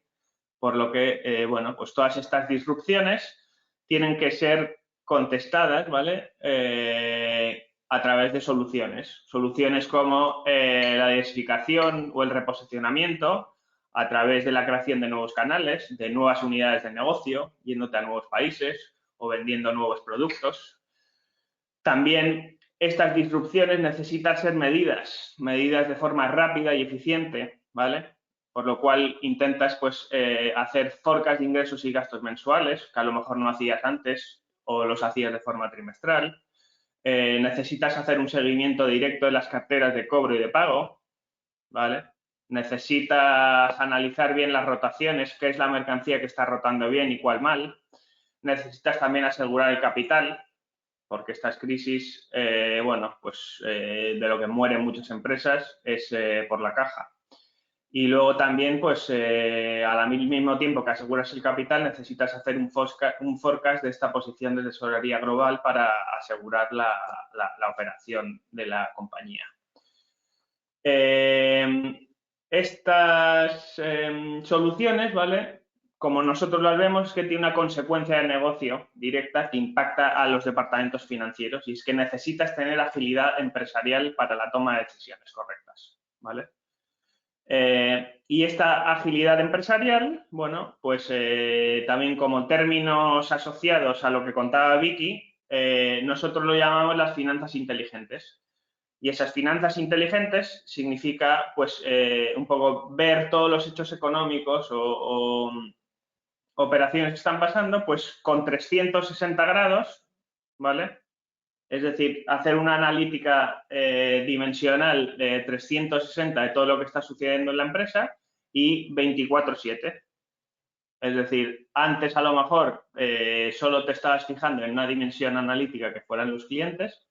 por lo que, bueno, pues todas estas disrupciones tienen que ser contestadas, ¿vale?, a través de soluciones. Soluciones como la diversificación o el reposicionamiento a través de la creación de nuevos canales, de nuevas unidades de negocio, yéndote a nuevos países o vendiendo nuevos productos. También estas disrupciones necesitan ser medidas de forma rápida y eficiente, ¿vale? Por lo cual intentas, pues, hacer forecast de ingresos y gastos mensuales, que a lo mejor no hacías antes o los hacías de forma trimestral. Necesitas hacer un seguimiento directo de las carteras de cobro y de pago, ¿vale? Necesitas analizar bien las rotaciones, qué es la mercancía que está rotando bien y cuál mal. Necesitas también asegurar el capital, porque estas crisis, bueno, pues de lo que mueren muchas empresas es por la caja. Y luego también, pues al mismo tiempo que aseguras el capital, necesitas hacer un forecast de esta posición de tesorería global para asegurar la operación de la compañía. Estas soluciones, ¿vale?, como nosotros las vemos, es que tiene una consecuencia de negocio directa que impacta a los departamentos financieros, y es que necesitas tener agilidad empresarial para la toma de decisiones correctas, ¿vale? Y esta agilidad empresarial, bueno, pues también como términos asociados a lo que contaba Vicky, nosotros lo llamamos las finanzas inteligentes. Y esas finanzas inteligentes significa, pues, un poco ver todos los hechos económicos o operaciones que están pasando, pues, con 360 grados, ¿vale? Es decir, hacer una analítica dimensional de 360 de todo lo que está sucediendo en la empresa y 24/7. Es decir, antes a lo mejor solo te estabas fijando en una dimensión analítica que fueran los clientes.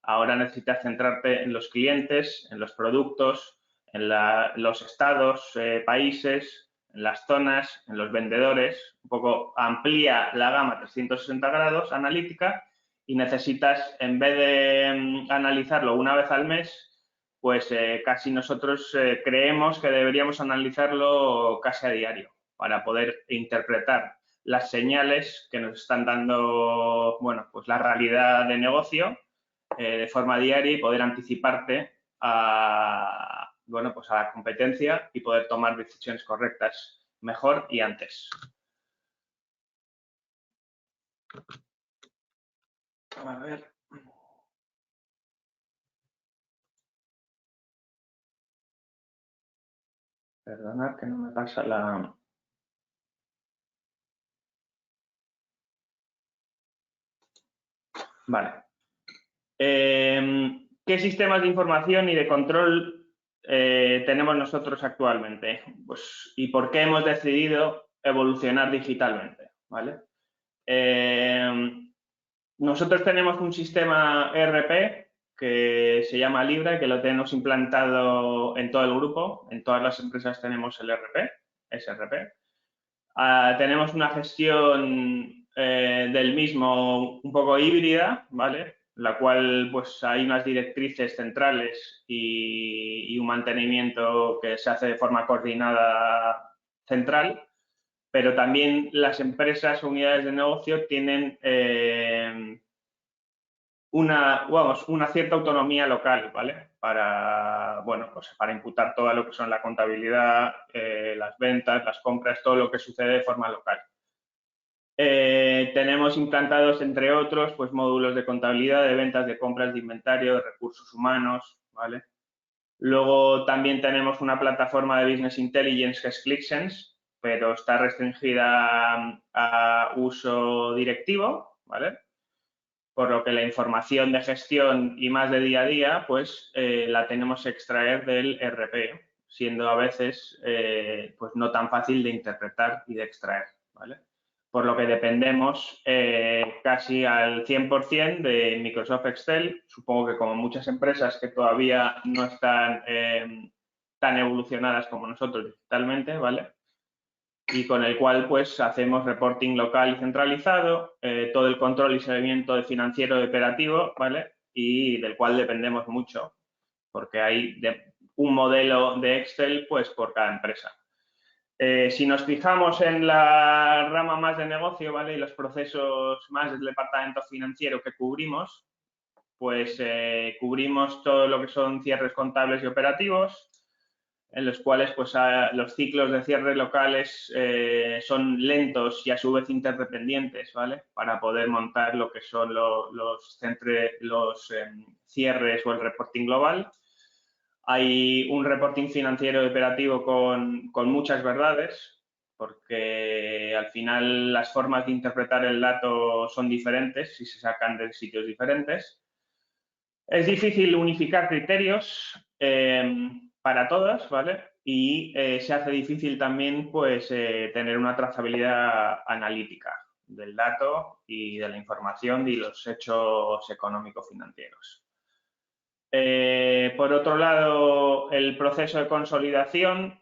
Ahora necesitas centrarte en los clientes, en los productos, en los estados, países, en las zonas, en los vendedores. Un poco amplía la gama 360 grados analítica y necesitas, en vez de analizarlo una vez al mes, pues casi nosotros creemos que deberíamos analizarlo casi a diario para poder interpretar las señales que nos están dando, bueno, pues la realidad de negocio de forma diaria y poder anticiparte a, bueno, pues a la competencia y poder tomar decisiones correctas mejor y antes. A ver. Perdonad que no me pasa la... Vale. ¿Qué sistemas de información y de control tenemos nosotros actualmente? Pues, ¿y por qué hemos decidido evolucionar digitalmente? ¿Vale? Nosotros tenemos un sistema ERP que se llama Libra, que lo tenemos implantado en todo el grupo. En todas las empresas tenemos el ERP, SRP. Tenemos una gestión del mismo un poco híbrida, ¿vale? La cual pues hay unas directrices centrales y un mantenimiento que se hace de forma coordinada central, pero también las empresas o unidades de negocio tienen una cierta autonomía local, ¿vale? Para, bueno, pues para imputar todo lo que son la contabilidad, las ventas, las compras, todo lo que sucede de forma local. Tenemos implantados, entre otros, pues módulos de contabilidad, de ventas, de compras, de inventario, de recursos humanos, ¿vale? Luego también tenemos una plataforma de Business Intelligence que es ClickSense, pero está restringida a uso directivo, ¿vale? Por lo que la información de gestión y más de día a día, pues la tenemos que extraer del ERP, siendo a veces pues no tan fácil de interpretar y de extraer, ¿vale? Por lo que dependemos casi al 100% de Microsoft Excel. Supongo que como muchas empresas que todavía no están tan evolucionadas como nosotros digitalmente, ¿vale? Y con el cual pues hacemos reporting local y centralizado, todo el control y seguimiento de financiero y operativo, ¿vale? Y del cual dependemos mucho, porque hay un modelo de Excel pues por cada empresa. Si nos fijamos en la rama más de negocio, ¿vale? Y los procesos más del departamento financiero que cubrimos, pues cubrimos todo lo que son cierres contables y operativos, en los cuales pues los ciclos de cierre locales son lentos y a su vez interdependientes, ¿vale? Para poder montar lo que son los cierres o el reporting global. Hay un reporting financiero y operativo con muchas verdades, porque al final las formas de interpretar el dato son diferentes y se sacan de sitios diferentes. Es difícil unificar criterios para todas, ¿vale? Y se hace difícil también, pues, tener una trazabilidad analítica del dato y de la información y los hechos económico-financieros. Por otro lado, el proceso de consolidación,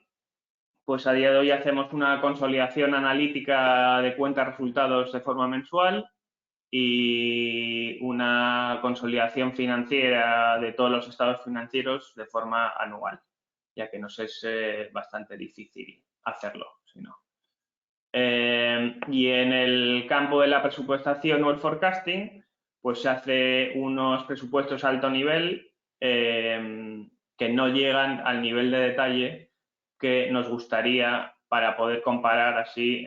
pues a día de hoy hacemos una consolidación analítica de cuentas resultados de forma mensual y una consolidación financiera de todos los estados financieros de forma anual, ya que nos es bastante difícil hacerlo, si no. Y en el campo de la presupuestación o el forecasting, pues se hace unos presupuestos a alto nivel que no llegan al nivel de detalle que nos gustaría para poder comparar así,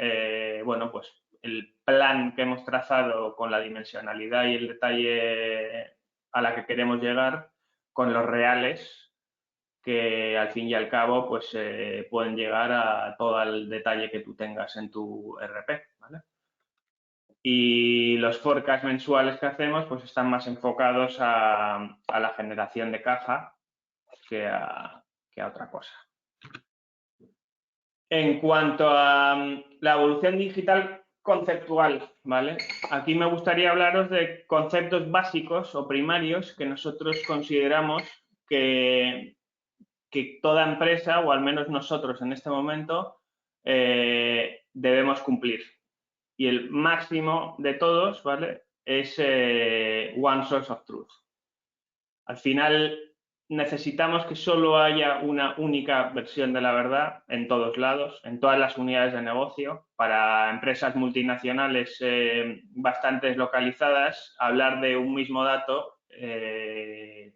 bueno, pues el plan que hemos trazado con la dimensionalidad y el detalle a la que queremos llegar con los reales que al fin y al cabo pues pueden llegar a todo el detalle que tú tengas en tu RP, ¿vale? Y los forecasts mensuales que hacemos pues están más enfocados a la generación de caja que a otra cosa. En cuanto a la evolución digital conceptual, ¿vale? Aquí me gustaría hablaros de conceptos básicos o primarios que nosotros consideramos que toda empresa, o al menos nosotros en este momento, debemos cumplir. Y el máximo de todos, ¿vale? Es One Source of Truth. Al final necesitamos que solo haya una única versión de la verdad en todos lados, en todas las unidades de negocio. Para empresas multinacionales bastante localizadas, hablar de un mismo dato,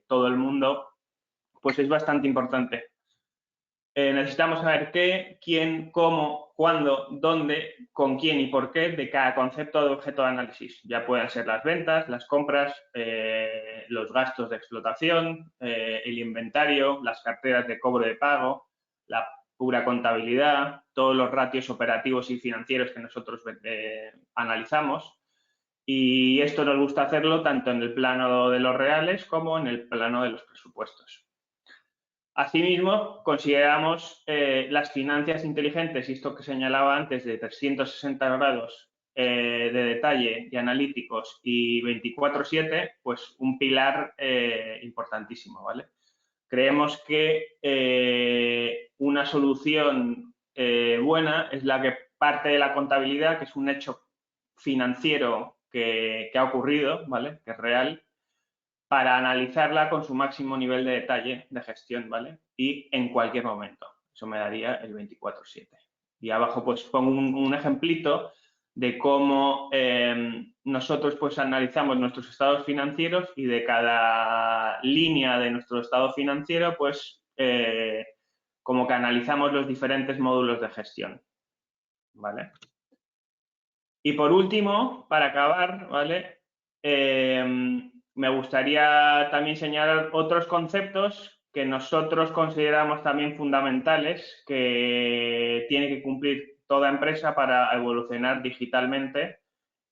todo el mundo, pues es bastante importante. Necesitamos saber qué, quién, cómo, cuándo, dónde, con quién y por qué de cada concepto de objeto de análisis. Ya pueden ser las ventas, las compras, los gastos de explotación, el inventario, las carteras de cobro de pago, la pura contabilidad, todos los ratios operativos y financieros que nosotros analizamos. Y esto nos gusta hacerlo tanto en el plano de los reales como en el plano de los presupuestos. Asimismo, consideramos las finanzas inteligentes, y esto que señalaba antes, de 360 grados de detalle y analíticos y 24/7, pues un pilar importantísimo, ¿vale? Creemos que una solución buena es la que parte de la contabilidad, que es un hecho financiero que ha ocurrido, ¿vale? Que es real, para analizarla con su máximo nivel de detalle de gestión, ¿vale? Y en cualquier momento. Eso me daría el 24/7. Y abajo pues pongo un ejemplito de cómo nosotros pues analizamos nuestros estados financieros y de cada línea de nuestro estado financiero pues como que analizamos los diferentes módulos de gestión, ¿vale? Y por último, para acabar, ¿vale? Me gustaría también señalar otros conceptos que nosotros consideramos también fundamentales que tiene que cumplir toda empresa para evolucionar digitalmente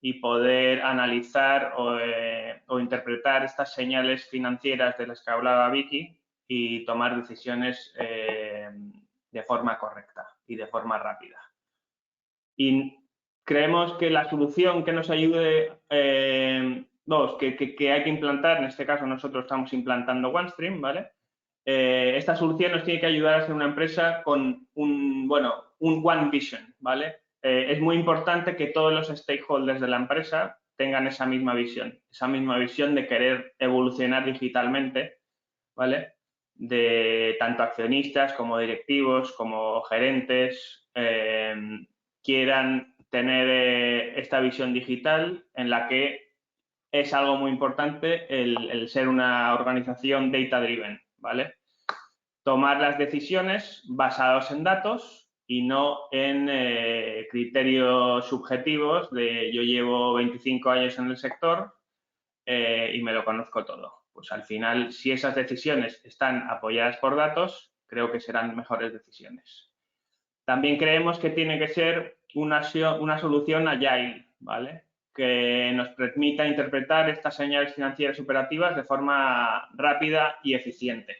y poder analizar o interpretar estas señales financieras de las que hablaba Vicky y tomar decisiones de forma correcta y de forma rápida. Y creemos que la solución que nos ayude, que hay que implantar, en este caso nosotros estamos implantando OneStream, ¿vale? Esta solución nos tiene que ayudar a ser una empresa con un One Vision, ¿vale? Es muy importante que todos los stakeholders de la empresa tengan esa misma visión de querer evolucionar digitalmente, ¿vale? De tanto accionistas como directivos, como gerentes, quieran tener esta visión digital en la que es algo muy importante el ser una organización data-driven, ¿vale? Tomar las decisiones basadas en datos y no en criterios subjetivos de yo llevo 25 años en el sector y me lo conozco todo. Pues al final, si esas decisiones están apoyadas por datos, creo que serán mejores decisiones. También creemos que tiene que ser una solución agile, ¿vale? Que nos permita interpretar estas señales financieras operativas de forma rápida y eficiente,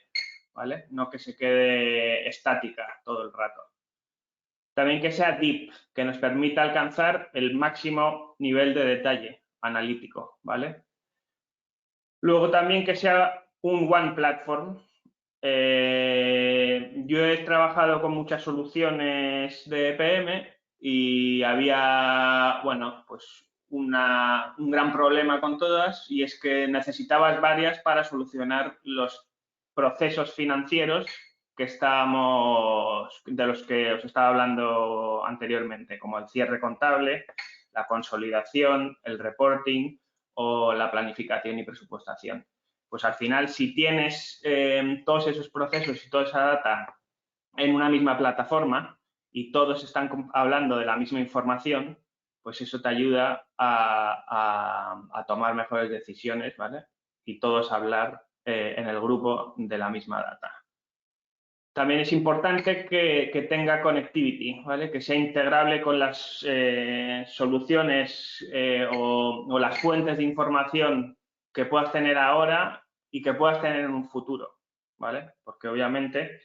¿vale? No que se quede estática todo el rato. También que sea deep, que nos permita alcanzar el máximo nivel de detalle analítico, ¿vale? Luego también que sea un One Platform. Yo he trabajado con muchas soluciones de EPM y había, bueno, pues un gran problema con todas y es que necesitabas varias para solucionar los procesos financieros de los que os estaba hablando anteriormente, como el cierre contable, la consolidación, el reporting o la planificación y presupuestación. Pues al final, si tienes todos esos procesos y toda esa data en una misma plataforma y todos están hablando de la misma información, pues eso te ayuda a tomar mejores decisiones, ¿vale? Y todos hablar en el grupo de la misma data. También es importante que tenga connectivity, ¿vale? Que sea integrable con las soluciones o las fuentes de información que puedas tener ahora y que puedas tener en un futuro, ¿vale? Porque obviamente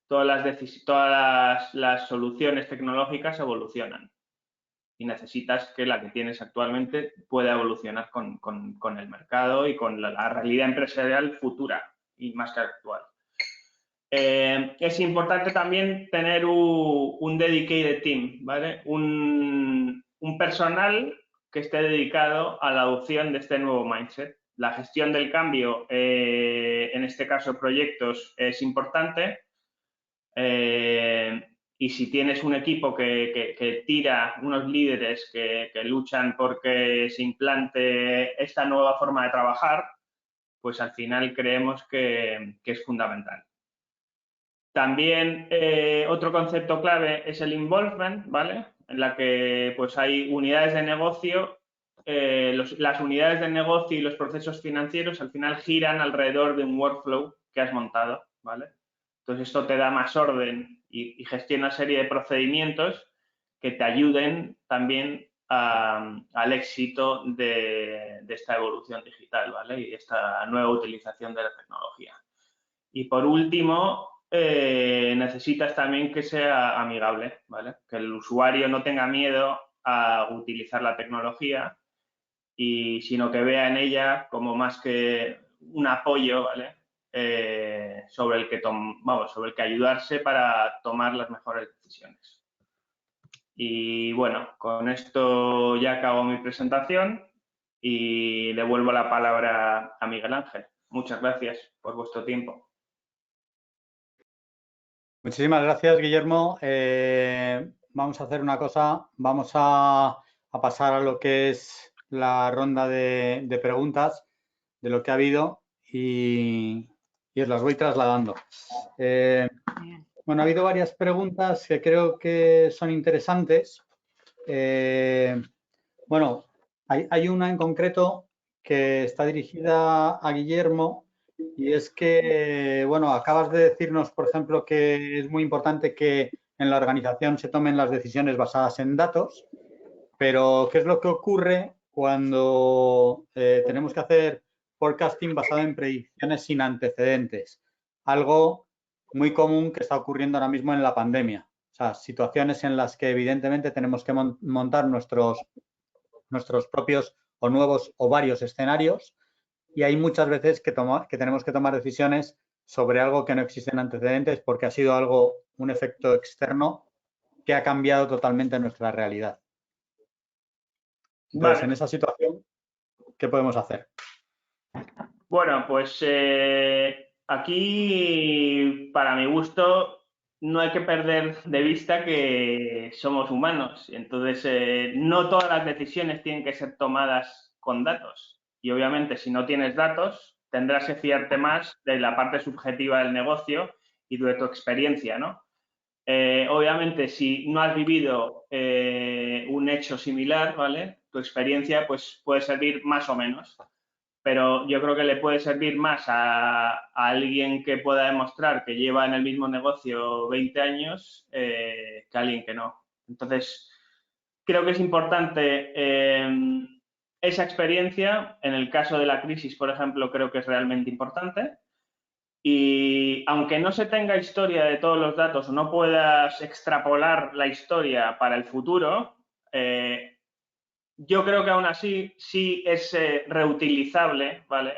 todas las soluciones tecnológicas evolucionan y necesitas que la que tienes actualmente pueda evolucionar con el mercado y con la realidad empresarial futura y más que actual. Es importante también tener un dedicated team, ¿vale? Un personal que esté dedicado a la adopción de este nuevo mindset. La gestión del cambio, en este caso proyectos, es importante. Y si tienes un equipo que tira, unos líderes que luchan porque se implante esta nueva forma de trabajar, pues al final creemos que es fundamental. También otro concepto clave es el involvement, ¿vale? En la que pues hay unidades de negocio, las unidades de negocio y los procesos financieros al final giran alrededor de un workflow que has montado, ¿vale? Entonces esto te da más orden y gestiona una serie de procedimientos que te ayuden también al éxito de esta evolución digital, ¿vale? Y esta nueva utilización de la tecnología. Y por último, necesitas también que sea amigable, ¿vale? Que el usuario no tenga miedo a utilizar la tecnología sino que vea en ella como más que un apoyo, ¿vale? Sobre el que ayudarse para tomar las mejores decisiones. Y bueno, con esto ya acabo mi presentación y devuelvo la palabra a Miguel Ángel. Muchas gracias por vuestro tiempo. Muchísimas gracias, Guillermo. Vamos a hacer una cosa, vamos a pasar a lo que es la ronda de preguntas de lo que ha habido y os las voy trasladando. Bueno, ha habido varias preguntas que creo que son interesantes. Bueno, hay una en concreto que está dirigida a Guillermo y es que, bueno, acabas de decirnos, por ejemplo, que es muy importante que en la organización se tomen las decisiones basadas en datos, pero ¿qué es lo que ocurre cuando tenemos que hacer forecasting basado en predicciones sin antecedentes? Algo muy común que está ocurriendo ahora mismo en la pandemia. O sea, situaciones en las que evidentemente tenemos que montar nuestros propios o nuevos o varios escenarios y hay muchas veces que tenemos que tomar decisiones sobre algo que no existen antecedentes porque ha sido algo, un efecto externo que ha cambiado totalmente nuestra realidad. Entonces, en esa situación, ¿qué podemos hacer? Bueno, pues aquí, para mi gusto, no hay que perder de vista que somos humanos. Entonces, no todas las decisiones tienen que ser tomadas con datos. Y obviamente, si no tienes datos, tendrás que fiarte más de la parte subjetiva del negocio y de tu experiencia, ¿no? Obviamente, si no has vivido un hecho similar, ¿vale? Tu experiencia pues, puede servir más o menos. Pero yo creo que le puede servir más a alguien que pueda demostrar que lleva en el mismo negocio 20 años que a alguien que no. Entonces, creo que es importante esa experiencia. En el caso de la crisis, por ejemplo, creo que es realmente importante. Y aunque no se tenga historia de todos los datos o no puedas extrapolar la historia para el futuro, yo creo que aún así sí es reutilizable, ¿vale?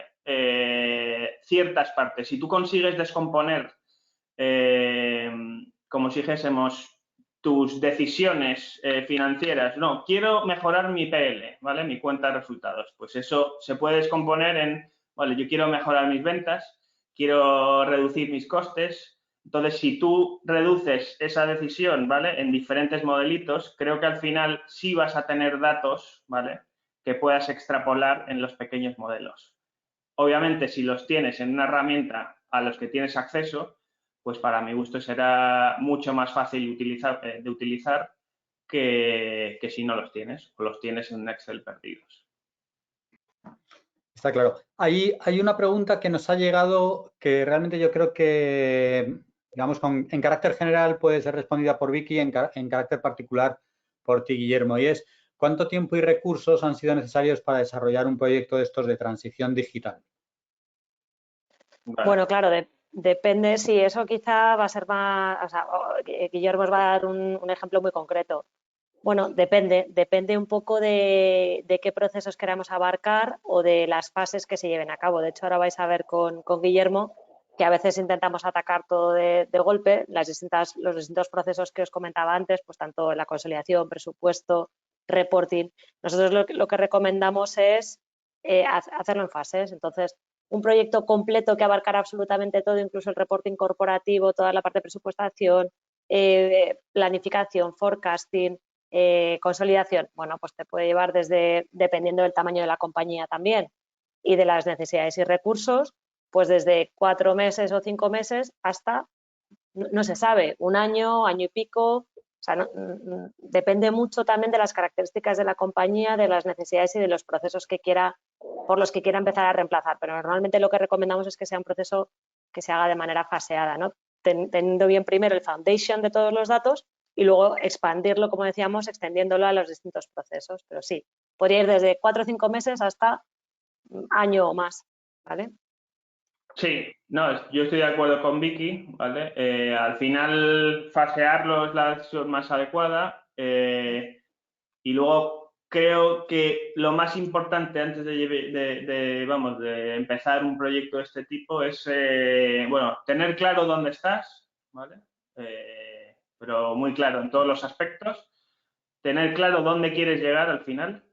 Ciertas partes. Si tú consigues descomponer, como si dijésemos, tus decisiones financieras, no, quiero mejorar mi PL, ¿vale? Mi cuenta de resultados. Pues eso se puede descomponer en, vale, yo quiero mejorar mis ventas, quiero reducir mis costes. Entonces, si tú reduces esa decisión, ¿vale? En diferentes modelitos, creo que al final sí vas a tener datos, ¿vale? Que puedas extrapolar en los pequeños modelos. Obviamente, si los tienes en una herramienta a los que tienes acceso, pues para mi gusto será mucho más fácil de utilizar que si no los tienes o los tienes en un Excel perdidos. Está claro. Hay una pregunta que nos ha llegado que realmente yo creo que, digamos, en carácter general puede ser respondida por Vicky, en carácter particular por ti, Guillermo, y es ¿cuánto tiempo y recursos han sido necesarios para desarrollar un proyecto de estos de transición digital? Bueno, claro, depende si eso quizá va a ser más, o sea, Guillermo os va a dar un ejemplo muy concreto. Bueno, depende un poco de qué procesos queramos abarcar o de las fases que se lleven a cabo. De hecho, ahora vais a ver con Guillermo que a veces intentamos atacar todo de golpe, los distintos procesos que os comentaba antes, pues tanto la consolidación, presupuesto, reporting. Nosotros lo que recomendamos es hacerlo en fases. Entonces, un proyecto completo que abarcará absolutamente todo, incluso el reporting corporativo, toda la parte de presupuestación, planificación, forecasting, consolidación, bueno, pues te puede llevar dependiendo del tamaño de la compañía también y de las necesidades y recursos, pues desde 4 meses o 5 meses hasta, no se sabe, un año, año y pico. O sea, depende mucho también de las características de la compañía, de las necesidades y de los procesos por los que quiera empezar a reemplazar. Pero normalmente lo que recomendamos es que sea un proceso que se haga de manera faseada, ¿no? Teniendo bien primero el foundation de todos los datos y luego expandirlo, como decíamos, extendiéndolo a los distintos procesos. Pero sí, podría ir desde 4 o 5 meses hasta año o más, ¿vale? Sí, no, yo estoy de acuerdo con Vicky, ¿vale? Al final, fasearlo es la decisión más adecuada y luego creo que lo más importante antes de empezar un proyecto de este tipo es, bueno, tener claro dónde estás, ¿vale? Pero muy claro en todos los aspectos. tener claro dónde quieres llegar al final,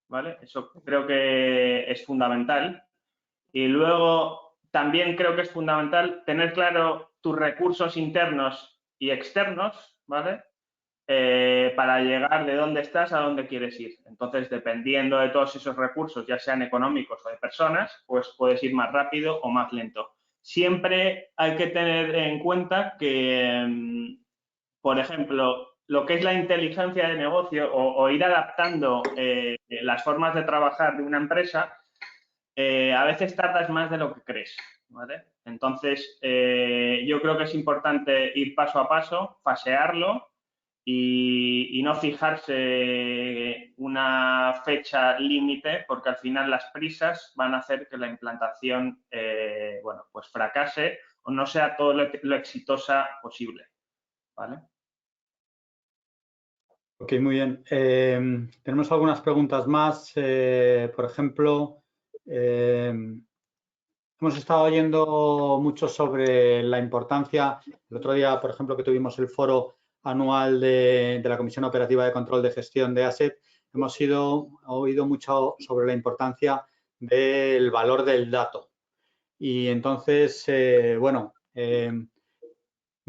¿vale? Eso creo que es fundamental. Y luego también creo que es fundamental tener claro tus recursos internos y externos, ¿vale? Para llegar de dónde estás a dónde quieres ir. Entonces, dependiendo de todos esos recursos, ya sean económicos o de personas, pues puedes ir más rápido o más lento. Siempre hay que tener en cuenta que, por ejemplo, lo que es la inteligencia de negocio o ir adaptando las formas de trabajar de una empresa, a veces tardas más de lo que crees, ¿vale? Entonces, yo creo que es importante ir paso a paso, fasearlo y no fijarse una fecha límite, porque al final las prisas van a hacer que la implantación, bueno, pues fracase o no sea todo lo exitosa posible, ¿vale? Ok, muy bien. Tenemos algunas preguntas más. Por ejemplo, hemos estado oyendo mucho sobre la importancia. El otro día, por ejemplo, que tuvimos el foro anual de la Comisión Operativa de Control de Gestión de Asset, hemos oído mucho sobre la importancia del valor del dato. Y entonces, bueno, me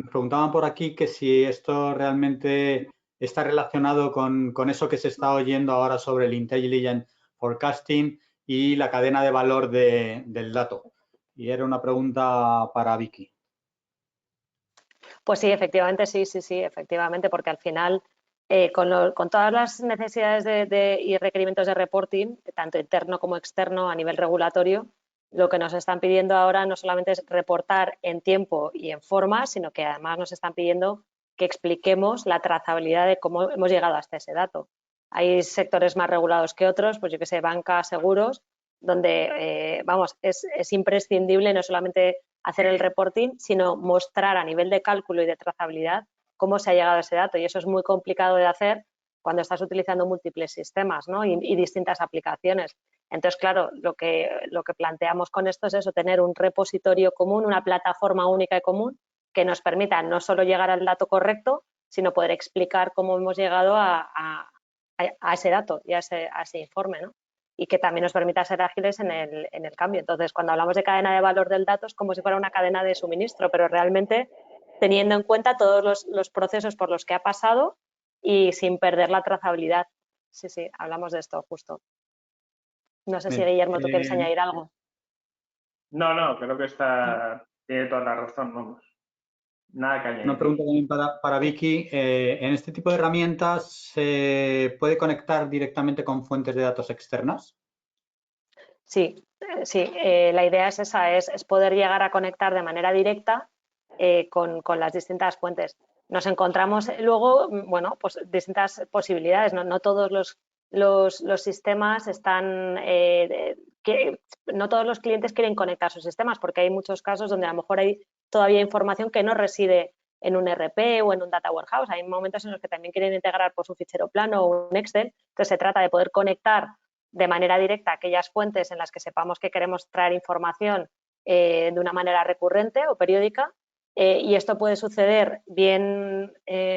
preguntaban por aquí que si esto realmente está relacionado con eso que se está oyendo ahora sobre el Intelligent Forecasting y la cadena de valor del dato. Y era una pregunta para Vicky. Pues sí, efectivamente, sí, efectivamente, porque al final, con todas las necesidades y requerimientos de reporting, tanto interno como externo a nivel regulatorio, lo que nos están pidiendo ahora no solamente es reportar en tiempo y en forma, sino que además nos están pidiendo que expliquemos la trazabilidad de cómo hemos llegado hasta ese dato. Hay sectores más regulados que otros, pues yo que sé, banca, seguros, donde, vamos, es imprescindible no solamente hacer el reporting, sino mostrar a nivel de cálculo y de trazabilidad cómo se ha llegado a ese dato. Y eso es muy complicado de hacer cuando estás utilizando múltiples sistemas, ¿no? y distintas aplicaciones. Entonces, claro, lo que planteamos con esto es eso, tener un repositorio común, una plataforma única y común que nos permita no solo llegar al dato correcto, sino poder explicar cómo hemos llegado a ese dato y a ese informe, ¿no? Y que también nos permita ser ágiles en el cambio. Entonces, cuando hablamos de cadena de valor del dato es como si fuera una cadena de suministro, pero realmente teniendo en cuenta todos los procesos por los que ha pasado y sin perder la trazabilidad. Sí, hablamos de esto justo. No sé si, Guillermo, tú quieres añadir algo. No, creo que tiene toda la razón, vamos. Nada que añadir. Una pregunta también para Vicky. ¿En este tipo de herramientas se puede conectar directamente con fuentes de datos externas? Sí, la idea es esa, es poder llegar a conectar de manera directa con las distintas fuentes. Nos encontramos luego, bueno, pues distintas posibilidades. No todos los sistemas están, no todos los clientes quieren conectar sus sistemas, porque hay muchos casos donde a lo mejor hay todavía información que no reside en un RP o en un data warehouse. Hay momentos en los que también quieren integrar pues, un fichero plano o un Excel. Entonces, se trata de poder conectar de manera directa aquellas fuentes en las que sepamos que queremos traer información de una manera recurrente o periódica y esto puede suceder bien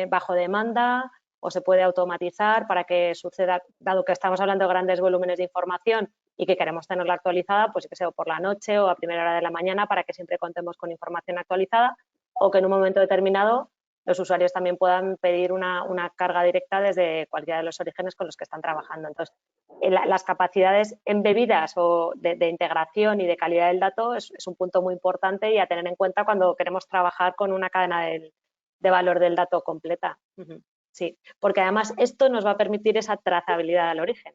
bajo demanda o se puede automatizar para que suceda, dado que estamos hablando de grandes volúmenes de información y que queremos tenerla actualizada, pues que sea por la noche o a primera hora de la mañana para que siempre contemos con información actualizada o que en un momento determinado los usuarios también puedan pedir una carga directa desde cualquiera de los orígenes con los que están trabajando. Entonces, las capacidades embebidas o de integración y de calidad del dato es un punto muy importante y a tener en cuenta cuando queremos trabajar con una cadena de valor del dato completa. Sí, porque además esto nos va a permitir esa trazabilidad al origen.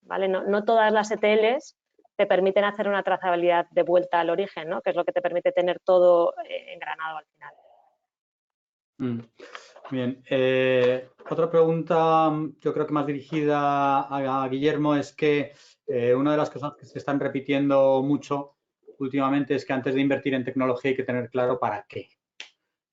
¿Vale? No todas las ETLs te permiten hacer una trazabilidad de vuelta al origen, ¿no? Que es lo que te permite tener todo engranado al final. Bien. Otra pregunta, yo creo que más dirigida a Guillermo, es que una de las cosas que se están repitiendo mucho últimamente es que antes de invertir en tecnología hay que tener claro para qué.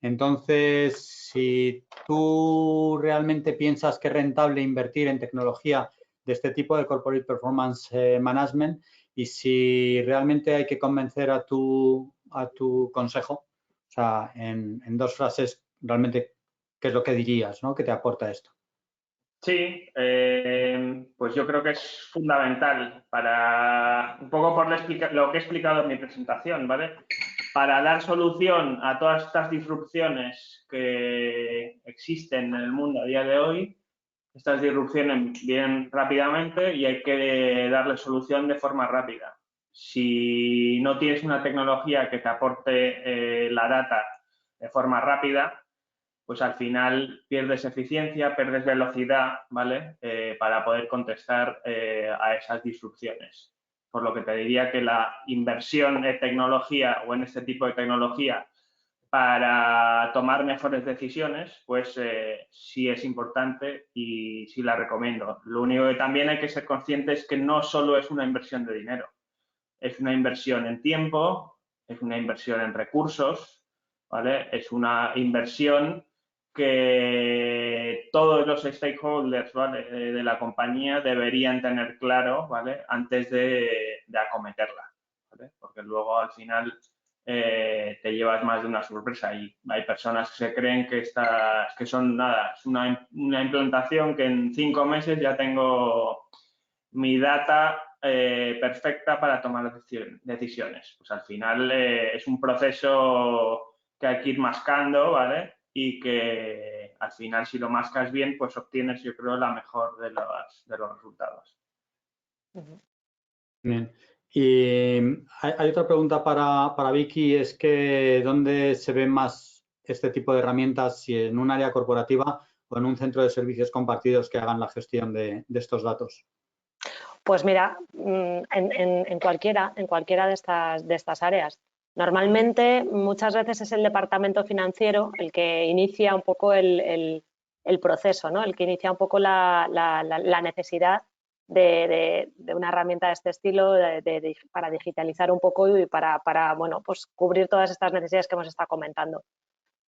Entonces, si tú realmente piensas que es rentable invertir en tecnología de este tipo de Corporate Performance Management y si realmente hay que convencer a tu consejo, o sea, en dos frases, realmente, ¿qué es lo que dirías, ¿no? ¿Qué te aporta esto? Sí, pues yo creo que es fundamental para, un poco por lo que he explicado en mi presentación, ¿vale? Para dar solución a todas estas disrupciones que existen en el mundo a día de hoy. Estas disrupciones vienen rápidamente y hay que darle solución de forma rápida. Si no tienes una tecnología que te aporte la data de forma rápida, pues al final pierdes eficiencia, pierdes velocidad, ¿vale? Para poder contestar a esas disrupciones. Por lo que te diría que la inversión en tecnología o en este tipo de tecnología para tomar mejores decisiones, pues sí es importante y sí la recomiendo. Lo único que también hay que ser consciente es que no solo es una inversión de dinero, es una inversión en tiempo, es una inversión en recursos, ¿vale? Es una inversión que todos los stakeholders, ¿vale? de la compañía deberían tener claro, ¿vale? Antes de acometerla, ¿vale? Porque luego al final te llevas más de una sorpresa y hay personas que se creen que son nada, es una implantación que en 5 meses ya tengo mi data perfecta para tomar decisiones. Pues al final es un proceso que hay que ir mascando, ¿vale? Y que al final si lo mascas bien, pues obtienes, yo creo, la mejor de los resultados. Bien. Y hay otra pregunta para Vicky, es que ¿dónde se ven más este tipo de herramientas? Si en un área corporativa o en un centro de servicios compartidos que hagan la gestión de estos datos. Pues mira, en cualquiera de estas áreas. Normalmente, muchas veces es el departamento financiero el que inicia un poco el proceso, ¿no? El que inicia un poco la necesidad de una herramienta de este estilo para digitalizar un poco y para bueno, pues cubrir todas estas necesidades que hemos estado comentando.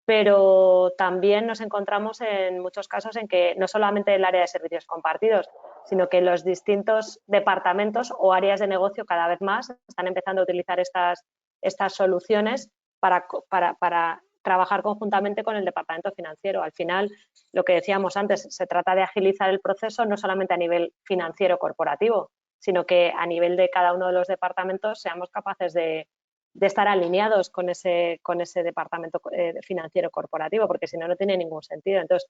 Pero también nos encontramos en muchos casos en que no solamente el área de servicios compartidos, sino que los distintos departamentos o áreas de negocio cada vez más están empezando a utilizar estas soluciones para trabajar conjuntamente con el departamento financiero. Al final, lo que decíamos antes, se trata de agilizar el proceso no solamente a nivel financiero corporativo, sino que a nivel de cada uno de los departamentos seamos capaces de estar alineados con ese departamento financiero corporativo, porque si no, no tiene ningún sentido. Entonces,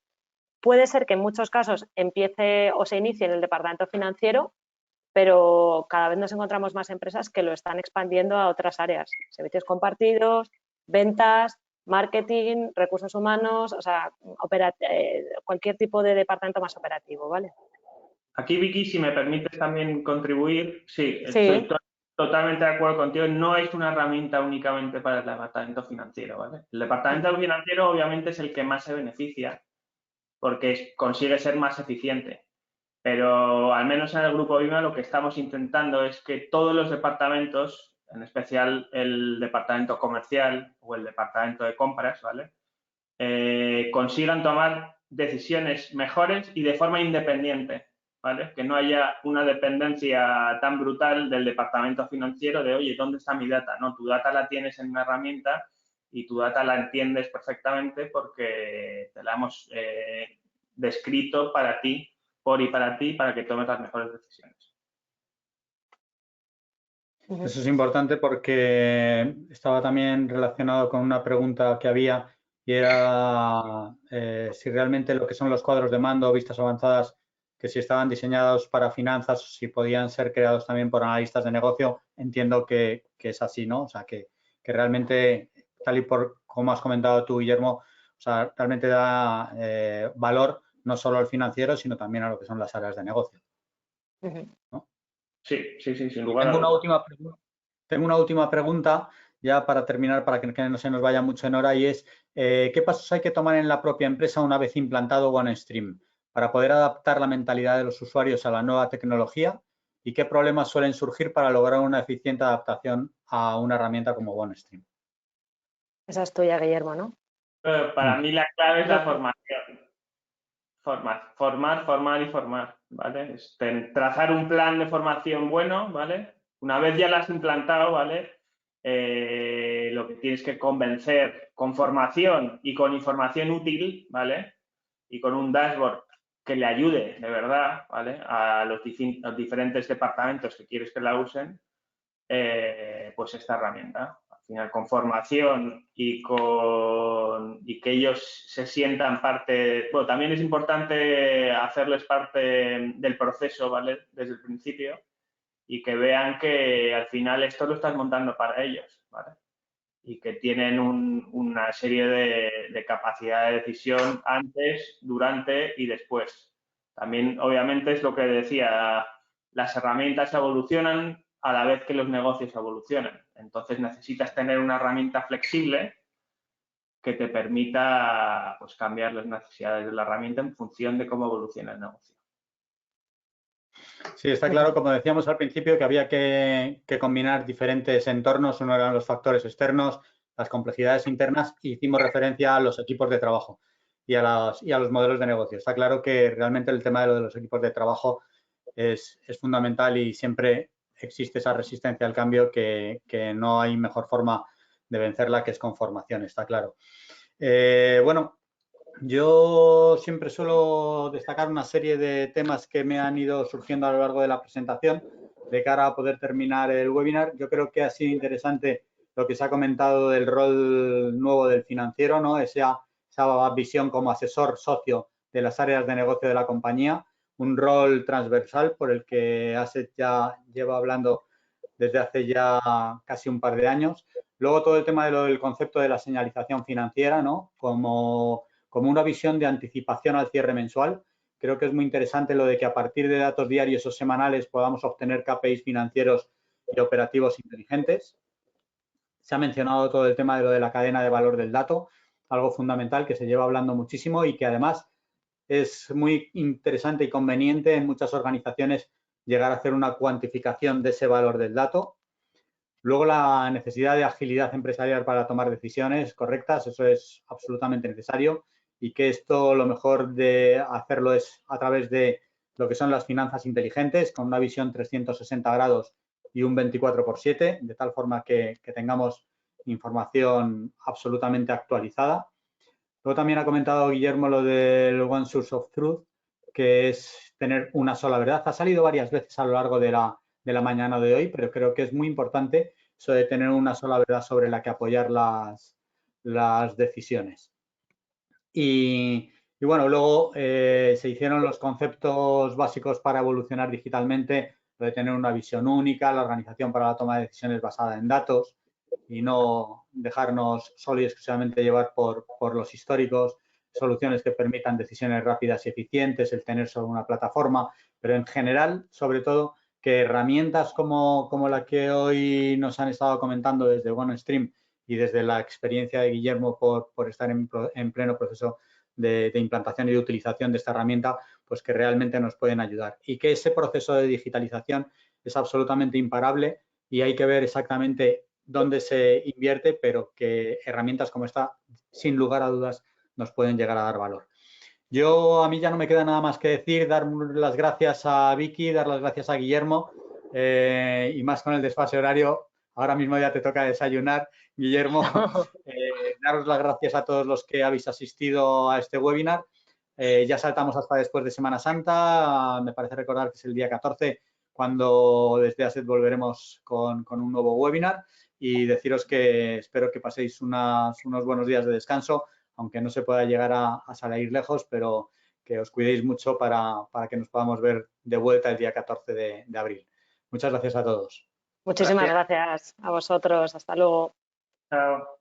puede ser que en muchos casos empiece o se inicie en el departamento financiero, pero cada vez nos encontramos más empresas que lo están expandiendo a otras áreas, servicios compartidos, ventas, marketing, recursos humanos, o sea, cualquier tipo de departamento más operativo, ¿vale? Aquí, Vicky, si me permites también contribuir, sí, Sí. estoy totalmente de acuerdo contigo, no es una herramienta únicamente para el departamento financiero, ¿vale? El departamento financiero obviamente es el que más se beneficia porque consigue ser más eficiente, pero al menos en el Grupo Bima lo que estamos intentando es que todos los departamentos, en especial el departamento comercial o el departamento de compras, ¿vale? Consigan tomar decisiones mejores y de forma independiente, ¿vale? Que no haya una dependencia tan brutal del departamento financiero de, oye, ¿dónde está mi data? No, tu data la tienes en una herramienta y tu data la entiendes perfectamente porque te la hemos descrito para ti, por y para ti, para que tomes las mejores decisiones. Eso es importante porque estaba también relacionado con una pregunta que había y era si realmente lo que son los cuadros de mando o vistas avanzadas, que si estaban diseñados para finanzas o si podían ser creados también por analistas de negocio. Entiendo que es así, ¿no? O sea, que realmente, tal y por como has comentado tú, Guillermo, o sea, realmente da valor no solo al financiero, sino también a lo que son las áreas de negocio, ¿no? Sí, sin lugar a Tengo dudas. una última pregunta, ya para terminar, para que no se nos vaya mucho en hora, y es ¿qué pasos hay que tomar en la propia empresa una vez implantado OneStream para poder adaptar la mentalidad de los usuarios a la nueva tecnología? ¿Y qué problemas suelen surgir para lograr una eficiente adaptación a una herramienta como OneStream? Esa es tuya, Guillermo, ¿no? Para mí la clave es la formación. Formar y formar, ¿vale? Trazar un plan de formación bueno, ¿vale? Una vez ya lo has implantado, ¿vale? Lo que tienes que convencer con formación y con información útil, ¿vale? Y con un dashboard que le ayude de verdad, ¿vale? A los diferentes departamentos que quieres que la usen, pues esta herramienta. Al final, con formación y que ellos se sientan parte. Bueno, también es importante hacerles parte del proceso, ¿vale? Desde el principio, y que vean que al final esto lo estás montando para ellos, ¿vale? Y que tienen una serie de capacidad de decisión antes, durante y después. También, obviamente, es lo que decía, las herramientas evolucionan a la vez que los negocios evolucionan. Entonces, necesitas tener una herramienta flexible que te permita, pues, cambiar las necesidades de la herramienta en función de cómo evoluciona el negocio. Sí, está claro, como decíamos al principio, que había que combinar diferentes entornos. Uno eran los factores externos, las complejidades internas, y hicimos referencia a los equipos de trabajo y a los modelos de negocio. Está claro que realmente el tema de los equipos de trabajo es fundamental y siempre existe esa resistencia al cambio que no hay mejor forma de vencerla que es con formación, está claro. Bueno, yo siempre suelo destacar una serie de temas que me han ido surgiendo a lo largo de la presentación de cara a poder terminar el webinar. Yo creo que ha sido interesante lo que se ha comentado del rol nuevo del financiero, ¿no? Esa visión como asesor socio de las áreas de negocio de la compañía, un rol transversal por el que Asset ya lleva hablando desde hace ya casi un par de años. Luego todo el tema del concepto de la señalización financiera, ¿no? Como una visión de anticipación al cierre mensual. Creo que es muy interesante lo de que a partir de datos diarios o semanales podamos obtener KPIs financieros y operativos inteligentes. Se ha mencionado todo el tema de lo de la cadena de valor del dato, algo fundamental que se lleva hablando muchísimo y que además es muy interesante y conveniente en muchas organizaciones llegar a hacer una cuantificación de ese valor del dato. Luego, la necesidad de agilidad empresarial para tomar decisiones correctas, eso es absolutamente necesario y que esto lo mejor de hacerlo es a través de lo que son las finanzas inteligentes, con una visión 360 grados y un 24/7, de tal forma que tengamos información absolutamente actualizada. Luego también ha comentado Guillermo lo del One Source of Truth, que es tener una sola verdad. Ha salido varias veces a lo largo de la mañana de hoy, pero creo que es muy importante eso de tener una sola verdad sobre la que apoyar las decisiones. Y bueno, luego se hicieron los conceptos básicos para evolucionar digitalmente, lo de tener una visión única, la organización para la toma de decisiones basada en datos y no dejarnos solo y exclusivamente llevar por los históricos, soluciones que permitan decisiones rápidas y eficientes, el tener solo una plataforma, pero en general, sobre todo, que herramientas como la que hoy nos han estado comentando desde OneStream y desde la experiencia de Guillermo por estar en pleno proceso de implantación y de utilización de esta herramienta, pues que realmente nos pueden ayudar. Y que ese proceso de digitalización es absolutamente imparable y hay que ver exactamente dónde se invierte, pero que herramientas como esta, sin lugar a dudas, nos pueden llegar a dar valor. A mí ya no me queda nada más que decir, dar las gracias a Vicky, dar las gracias a Guillermo y más con el desfase horario. Ahora mismo ya te toca desayunar, Guillermo. Daros las gracias a todos los que habéis asistido a este webinar. Ya saltamos hasta después de Semana Santa. Me parece recordar que es el día 14 cuando desde Asset volveremos con un nuevo webinar y deciros que espero que paséis unos buenos días de descanso, aunque no se pueda llegar a salir lejos, pero que os cuidéis mucho para que nos podamos ver de vuelta el día 14 de abril. Muchas gracias a todos. Muchísimas gracias a vosotros. Hasta luego. Chao.